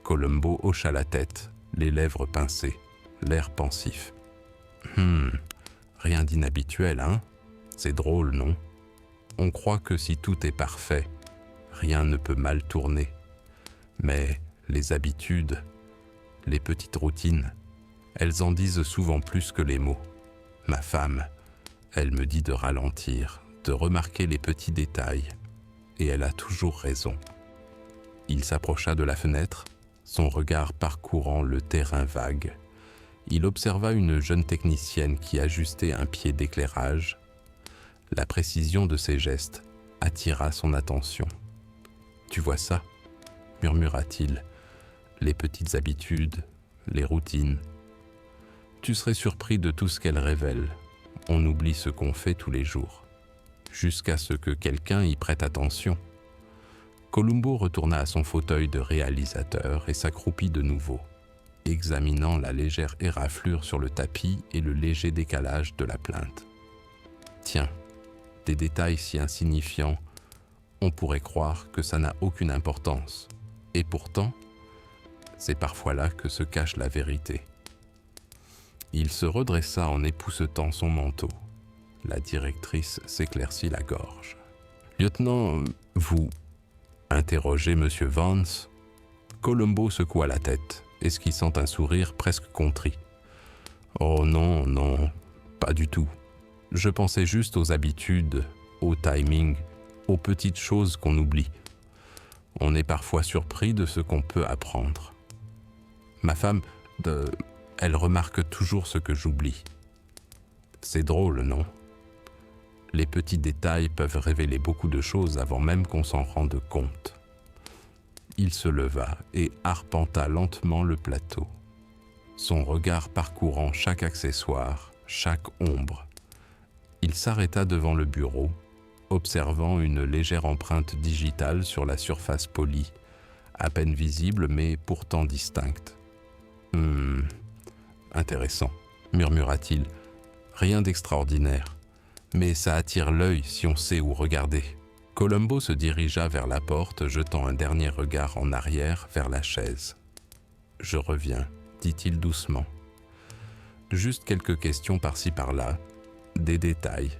Speaker 1: Columbo hocha la tête, les lèvres pincées, l'air pensif. « Rien d'inhabituel, hein ? C'est drôle, non ? On croit que si tout est parfait, rien ne peut mal tourner. Mais les habitudes, les petites routines, elles en disent souvent plus que les mots. Ma femme, elle me dit de ralentir, de remarquer les petits détails, et elle a toujours raison. Il s'approcha de la fenêtre, son regard parcourant le terrain vague. Il observa une jeune technicienne qui ajustait un pied d'éclairage. La précision de ses gestes attira son attention. « Tu vois ça ?» murmura-t-il. « Les petites habitudes, les routines. Tu serais surpris de tout ce qu'elles révèlent. On oublie ce qu'on fait tous les jours, jusqu'à ce que quelqu'un y prête attention. » Columbo retourna à son fauteuil de réalisateur et s'accroupit de nouveau, examinant la légère éraflure sur le tapis et le léger décalage de la plainte. Tiens, des détails si insignifiants, on pourrait croire que ça n'a aucune importance. Et pourtant, c'est parfois là que se cache la vérité. Il se redressa en époussetant son manteau. La directrice s'éclaircit la gorge. « Lieutenant, vous... » interrogeait M. Vance. Columbo secoua la tête, esquissant un sourire presque contrit. « Oh non, non, pas du tout. Je pensais juste aux habitudes, au timing, aux petites choses qu'on oublie. On est parfois surpris de ce qu'on peut apprendre. Ma femme, elle remarque toujours ce que j'oublie. C'est drôle, non ? Les petits détails peuvent révéler beaucoup de choses avant même qu'on s'en rende compte. » Il se leva et arpenta lentement le plateau, son regard parcourant chaque accessoire, chaque ombre. Il s'arrêta devant le bureau, observant une légère empreinte digitale sur la surface polie, à peine visible mais pourtant distincte. « Intéressant, » murmura-t-il. « Rien d'extraordinaire, mais ça attire l'œil si on sait où regarder. » Columbo se dirigea vers la porte, jetant un dernier regard en arrière vers la chaise. « Je reviens, » dit-il doucement. « Juste quelques questions par-ci par-là, des détails.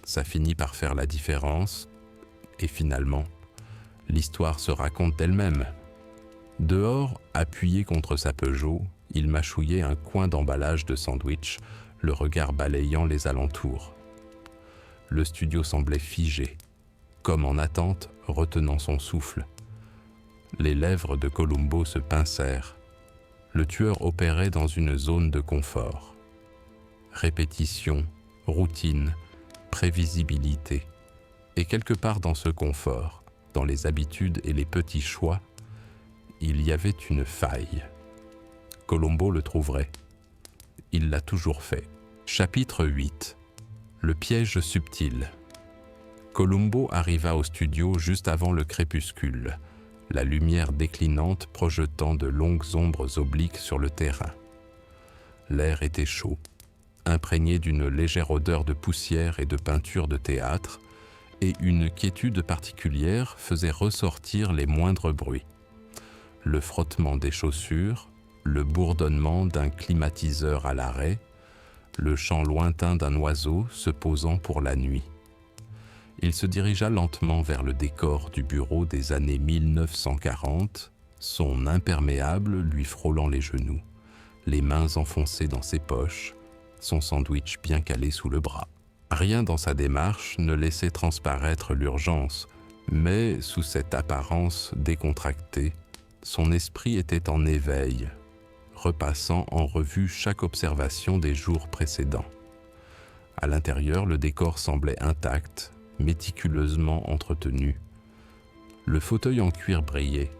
Speaker 1: Ça finit par faire la différence, et finalement, l'histoire se raconte d'elle-même. » Dehors, appuyé contre sa Peugeot, il mâchouillait un coin d'emballage de sandwich, le regard balayant les alentours. Le studio semblait figé, comme en attente, retenant son souffle. Les lèvres de Columbo se pincèrent. Le tueur opérait dans une zone de confort. Répétition, routine, prévisibilité. Et quelque part dans ce confort, dans les habitudes et les petits choix, il y avait une faille. Columbo le trouverait. Il l'a toujours fait. Chapitre 8. Le piège subtil. Columbo arriva au studio juste avant le crépuscule, la lumière déclinante projetant de longues ombres obliques sur le terrain. L'air était chaud, imprégné d'une légère odeur de poussière et de peinture de théâtre, et une quiétude particulière faisait ressortir les moindres bruits. Le frottement des chaussures, le bourdonnement d'un climatiseur à l'arrêt, le chant lointain d'un oiseau se posant pour la nuit. Il se dirigea lentement vers le décor du bureau des années 1940, son imperméable lui frôlant les genoux, les mains enfoncées dans ses poches, son sandwich bien calé sous le bras. Rien dans sa démarche ne laissait transparaître l'urgence, mais sous cette apparence décontractée, son esprit était en éveil, repassant en revue chaque observation des jours précédents. À l'intérieur, le décor semblait intact, méticuleusement entretenu. Le fauteuil en cuir brillait.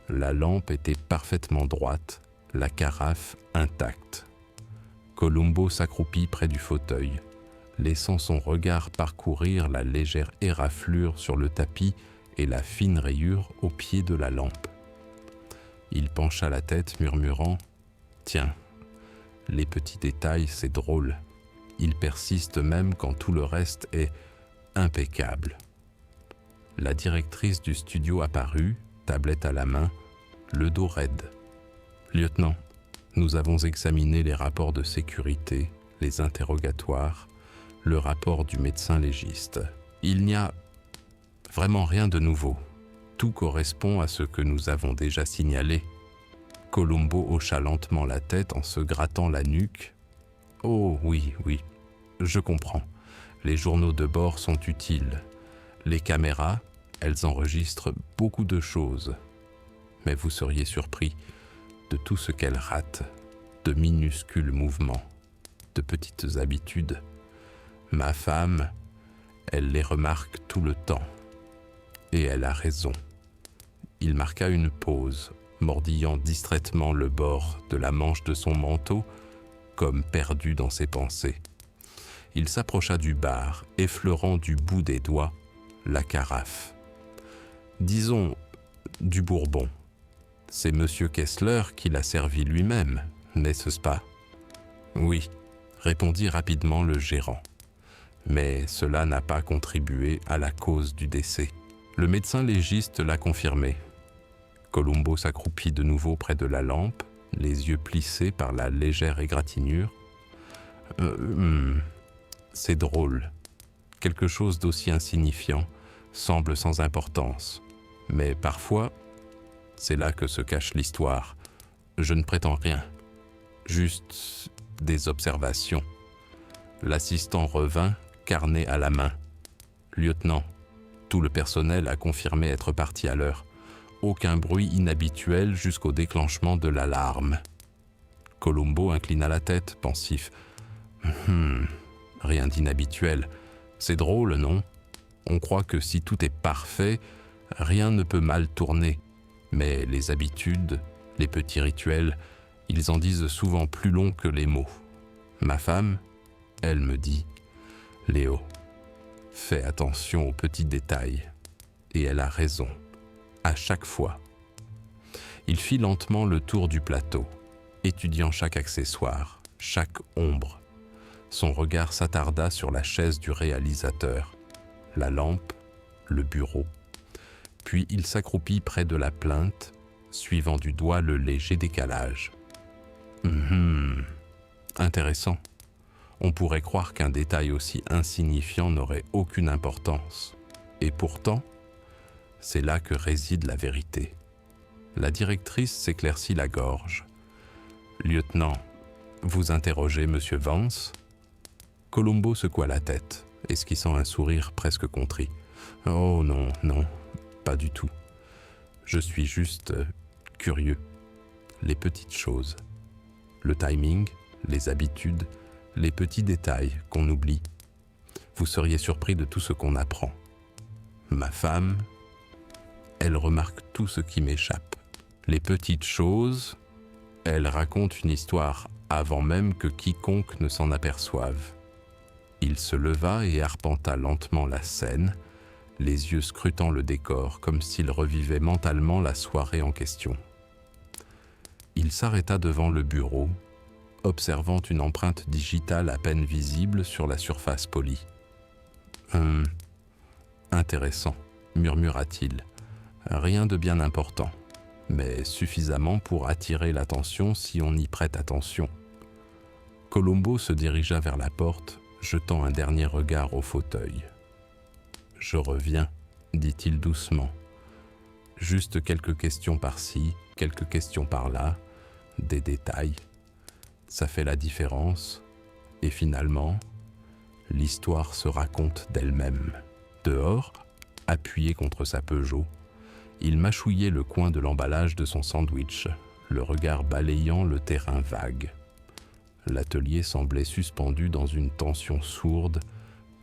Speaker 1: La lampe était parfaitement droite, la carafe intacte. Columbo s'accroupit près du fauteuil, laissant son regard parcourir la légère éraflure sur le tapis et la fine rayure au pied de la lampe. Il pencha la tête, murmurant « Tiens, les petits détails, c'est drôle. Ils persistent même quand tout le reste est impeccable. » La directrice du studio apparut, tablette à la main, le dos raide. « Lieutenant, nous avons examiné les rapports de sécurité, les interrogatoires, le rapport du médecin légiste. Il n'y a vraiment rien de nouveau. Tout correspond à ce que nous avons déjà signalé. Columbo hocha lentement la tête en se grattant la nuque. « Oh oui, oui, je comprends. Les journaux de bord sont utiles. Les caméras, elles enregistrent beaucoup de choses. Mais vous seriez surpris de tout ce qu'elles ratent, de minuscules mouvements, de petites habitudes. Ma femme, elle les remarque tout le temps. Et elle a raison. » Il marqua une pause, mordillant distraitement le bord de la manche de son manteau, comme perdu dans ses pensées. Il s'approcha du bar, effleurant du bout des doigts la carafe. Disons, du bourbon. C'est Monsieur Kessler qui l'a servi lui-même, n'est-ce pas? Oui, répondit rapidement le gérant. Mais cela n'a pas contribué à la cause du décès. Le médecin légiste l'a confirmé. Columbo s'accroupit de nouveau près de la lampe, les yeux plissés par la légère égratignure. C'est drôle. Quelque chose d'aussi insignifiant semble sans importance. Mais parfois, c'est là que se cache l'histoire. Je ne prétends rien. Juste des observations. L'assistant revint, carnet à la main. « Lieutenant, tout le personnel a confirmé être parti à l'heure. Aucun bruit inhabituel jusqu'au déclenchement de l'alarme. » Columbo inclina la tête, pensif. « Rien d'inhabituel. C'est drôle, non? On croit que si tout est parfait, rien ne peut mal tourner. Mais les habitudes, les petits rituels, ils en disent souvent plus long que les mots. Ma femme, elle me dit, « Léo, fais attention aux petits détails. » Et elle a raison. À chaque fois. Il fit lentement le tour du plateau, étudiant chaque accessoire, chaque ombre. Son regard s'attarda sur la chaise du réalisateur, la lampe, le bureau. Puis il s'accroupit près de la plinthe, suivant du doigt le léger décalage. Intéressant. On pourrait croire qu'un détail aussi insignifiant n'aurait aucune importance. Et pourtant, c'est là que réside la vérité. La directrice s'éclaircit la gorge. « Lieutenant, vous interrogez Monsieur Vance ?» Columbo secoua la tête, esquissant un sourire presque contrit. « Oh non, non, pas du tout. Je suis juste curieux. Les petites choses. Le timing, les habitudes, les petits détails qu'on oublie. Vous seriez surpris de tout ce qu'on apprend. Ma femme, elle remarque tout ce qui m'échappe. Les petites choses, elle raconte une histoire avant même que quiconque ne s'en aperçoive. » Il se leva et arpenta lentement la scène, les yeux scrutant le décor comme s'il revivait mentalement la soirée en question. Il s'arrêta devant le bureau, observant une empreinte digitale à peine visible sur la surface polie. « Intéressant, » murmura-t-il. « Rien de bien important, mais suffisamment pour attirer l'attention si on y prête attention. » Columbo se dirigea vers la porte, jetant un dernier regard au fauteuil. « Je reviens, » dit-il doucement. « Juste quelques questions par-ci, quelques questions par-là, des détails. Ça fait la différence, et finalement, l'histoire se raconte d'elle-même. » Dehors, appuyé contre sa Peugeot, il mâchouillait le coin de l'emballage de son sandwich, le regard balayant le terrain vague. L'atelier semblait suspendu dans une tension sourde,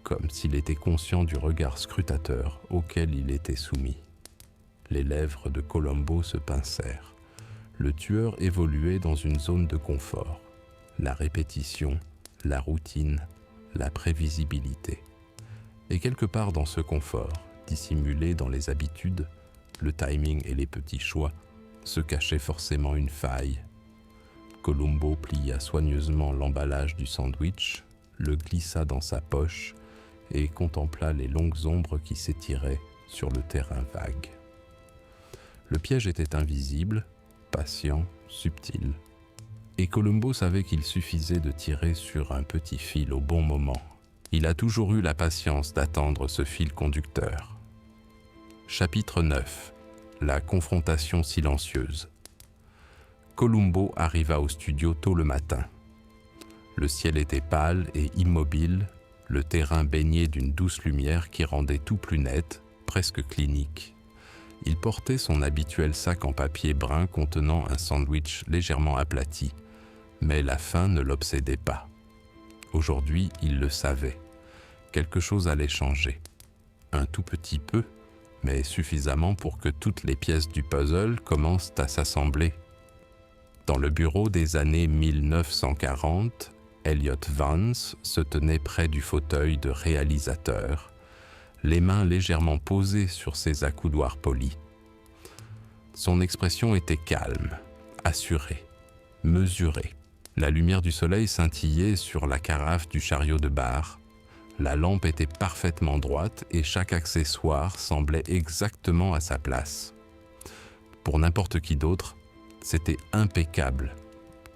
Speaker 1: comme s'il était conscient du regard scrutateur auquel il était soumis. Les lèvres de Columbo se pincèrent. Le tueur évoluait dans une zone de confort. La répétition, la routine, la prévisibilité. Et quelque part dans ce confort, dissimulé dans les habitudes, le timing et les petits choix, se cachait forcément une faille. Columbo plia soigneusement l'emballage du sandwich, le glissa dans sa poche et contempla les longues ombres qui s'étiraient sur le terrain vague. Le piège était invisible, patient, subtil. Et Columbo savait qu'il suffisait de tirer sur un petit fil au bon moment. Il a toujours eu la patience d'attendre ce fil conducteur. Chapitre 9. la confrontation silencieuse. Columbo arriva au studio tôt le matin. Le ciel était pâle et immobile, le terrain baigné d'une douce lumière qui rendait tout plus net, presque clinique. Il portait son habituel sac en papier brun contenant un sandwich légèrement aplati, mais la faim ne l'obsédait pas. Aujourd'hui, il le savait. Quelque chose allait changer. Un tout petit peu, mais suffisamment pour que toutes les pièces du puzzle commencent à s'assembler. Dans le bureau des années 1940, Elliot Vance se tenait près du fauteuil de réalisateur, les mains légèrement posées sur ses accoudoirs polis. Son expression était calme, assurée, mesurée. La lumière du soleil scintillait sur la carafe du chariot de bar. La lampe était parfaitement droite et chaque accessoire semblait exactement à sa place. Pour n'importe qui d'autre, c'était impeccable.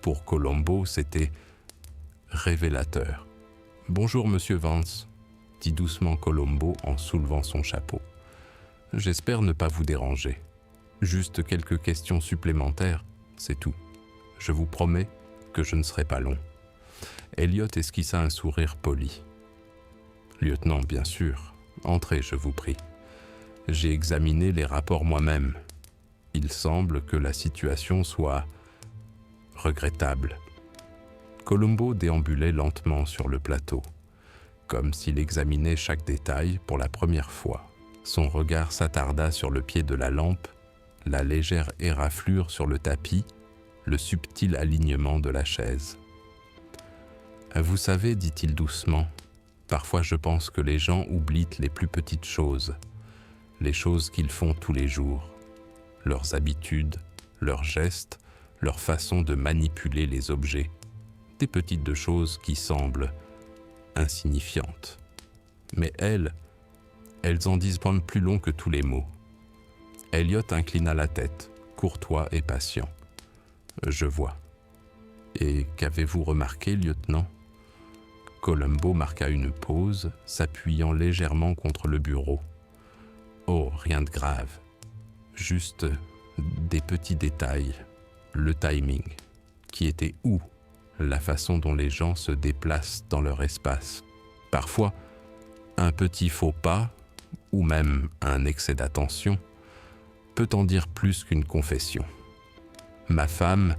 Speaker 1: Pour Columbo, c'était révélateur. « Bonjour, monsieur Vance », dit doucement Columbo en soulevant son chapeau. « J'espère ne pas vous déranger. Juste quelques questions supplémentaires, c'est tout. Je vous promets que je ne serai pas long. » Elliot esquissa un sourire poli. « Lieutenant, bien sûr. Entrez, je vous prie. J'ai examiné les rapports moi-même. Il semble que la situation soit regrettable. » Columbo déambulait lentement sur le plateau, comme s'il examinait chaque détail pour la première fois. Son regard s'attarda sur le pied de la lampe, la légère éraflure sur le tapis, le subtil alignement de la chaise. « Vous savez, dit-il doucement, parfois je pense que les gens oublient les plus petites choses, les choses qu'ils font tous les jours, leurs habitudes, leurs gestes, leur façon de manipuler les objets. Des petites choses qui semblent insignifiantes. Mais elles en disent plus long que tous les mots. » Elliot inclina la tête, courtois et patient. « Je vois. Et qu'avez-vous remarqué, lieutenant ?» Columbo marqua une pause, s'appuyant légèrement contre le bureau. « Oh, rien de grave. Juste des petits détails. Le timing. Qui était où ? La façon dont les gens se déplacent dans leur espace. Parfois, un petit faux pas, ou même un excès d'attention, peut en dire plus qu'une confession. Ma femme,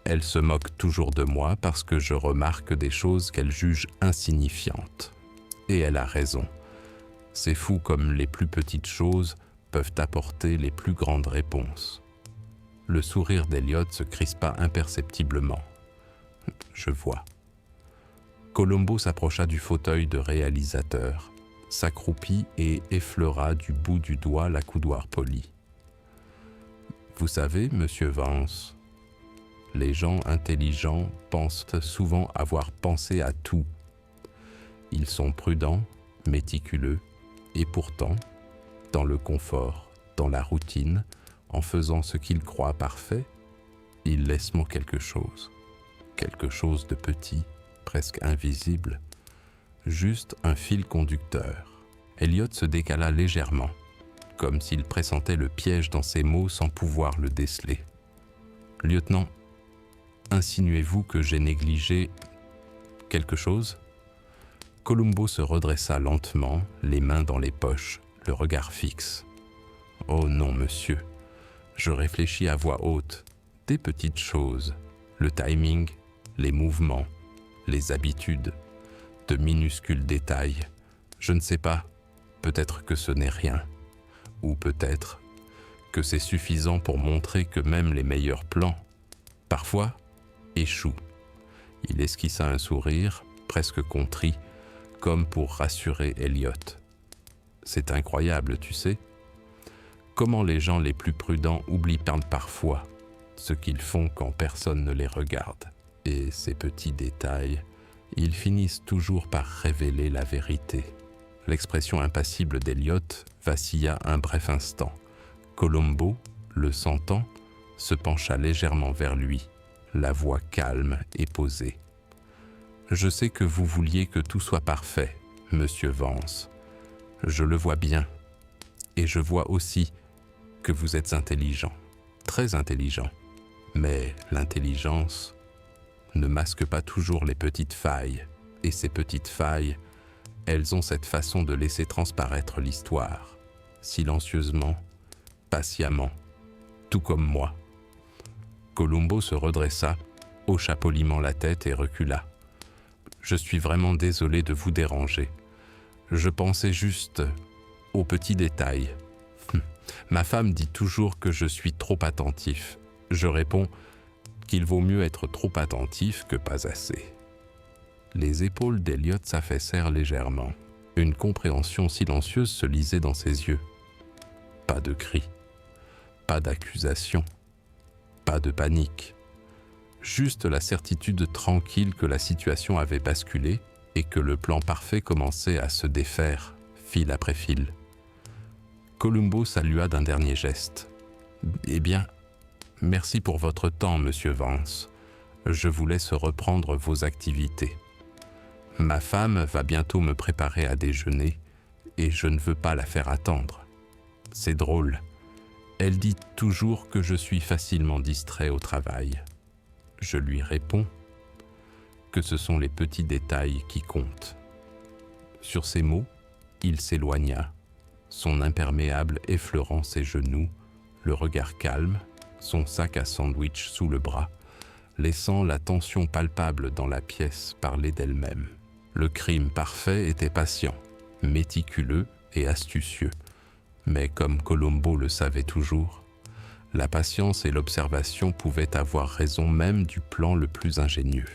Speaker 1: elle se moque toujours de moi parce que je remarque des choses qu'elle juge insignifiantes. Et elle a raison. C'est fou comme les plus petites choses peuvent apporter les plus grandes réponses. » Le sourire d'Elliot se crispa imperceptiblement. « Je vois. » Columbo s'approcha du fauteuil de réalisateur, s'accroupit et effleura du bout du doigt l'accoudoir poli. « Vous savez, monsieur Vance, les gens intelligents pensent souvent avoir pensé à tout. Ils sont prudents, méticuleux, et pourtant, dans le confort, dans la routine, en faisant ce qu'ils croient parfait, ils laissent quelque chose de petit, presque invisible, juste un fil conducteur. » Elliot se décala légèrement, comme s'il pressentait le piège dans ses mots sans pouvoir le déceler. « Lieutenant, insinuez-vous que j'ai négligé quelque chose ?» Columbo se redressa lentement, les mains dans les poches, le regard fixe. « Oh non, monsieur, je réfléchis à voix haute. Des petites choses, le timing, les mouvements, les habitudes, de minuscules détails. Je ne sais pas, peut-être que ce n'est rien, ou peut-être que c'est suffisant pour montrer que même les meilleurs plans, parfois, échouent. » Il esquissa un sourire, presque contrit, comme pour rassurer Elliot. « C'est incroyable, tu sais. Comment les gens les plus prudents oublient parfois ce qu'ils font quand personne ne les regarde. Et ces petits détails, ils finissent toujours par révéler la vérité. » L'expression impassible d'Elliot vacilla un bref instant. Columbo, le sentant, se pencha légèrement vers lui, la voix calme et posée. « Je sais que vous vouliez que tout soit parfait, monsieur Vance. Je le vois bien. Et je vois aussi que vous êtes intelligent, très intelligent. Mais l'intelligence ne masque pas toujours les petites failles. Et ces petites failles, elles ont cette façon de laisser transparaître l'histoire, silencieusement, patiemment, tout comme moi. Columbo se redressa, hocha poliment la tête et recula. « Je suis vraiment désolé de vous déranger. Je pensais juste aux petits détails. Ma femme dit toujours que je suis trop attentif. Je réponds qu'il vaut mieux être trop attentif que pas assez. » Les épaules d'Elliot s'affaissèrent légèrement. Une compréhension silencieuse se lisait dans ses yeux. Pas de cri, pas d'accusation, pas de panique. Juste la certitude tranquille que la situation avait basculé et que le plan parfait commençait à se défaire, fil après fil. Columbo salua d'un dernier geste. « Eh bien, merci pour votre temps, monsieur Vance. Je vous laisse reprendre vos activités. Ma femme va bientôt me préparer à déjeuner et je ne veux pas la faire attendre. C'est drôle. Elle dit toujours que je suis facilement distrait au travail. Je lui réponds que ce sont les petits détails qui comptent. » Sur ces mots, il s'éloigna, son imperméable effleurant ses genoux, le regard calme, son sac à sandwich sous le bras, laissant la tension palpable dans la pièce parler d'elle-même. Le crime parfait était patient, méticuleux et astucieux. Mais comme Columbo le savait toujours, la patience et l'observation pouvaient avoir raison même du plan le plus ingénieux.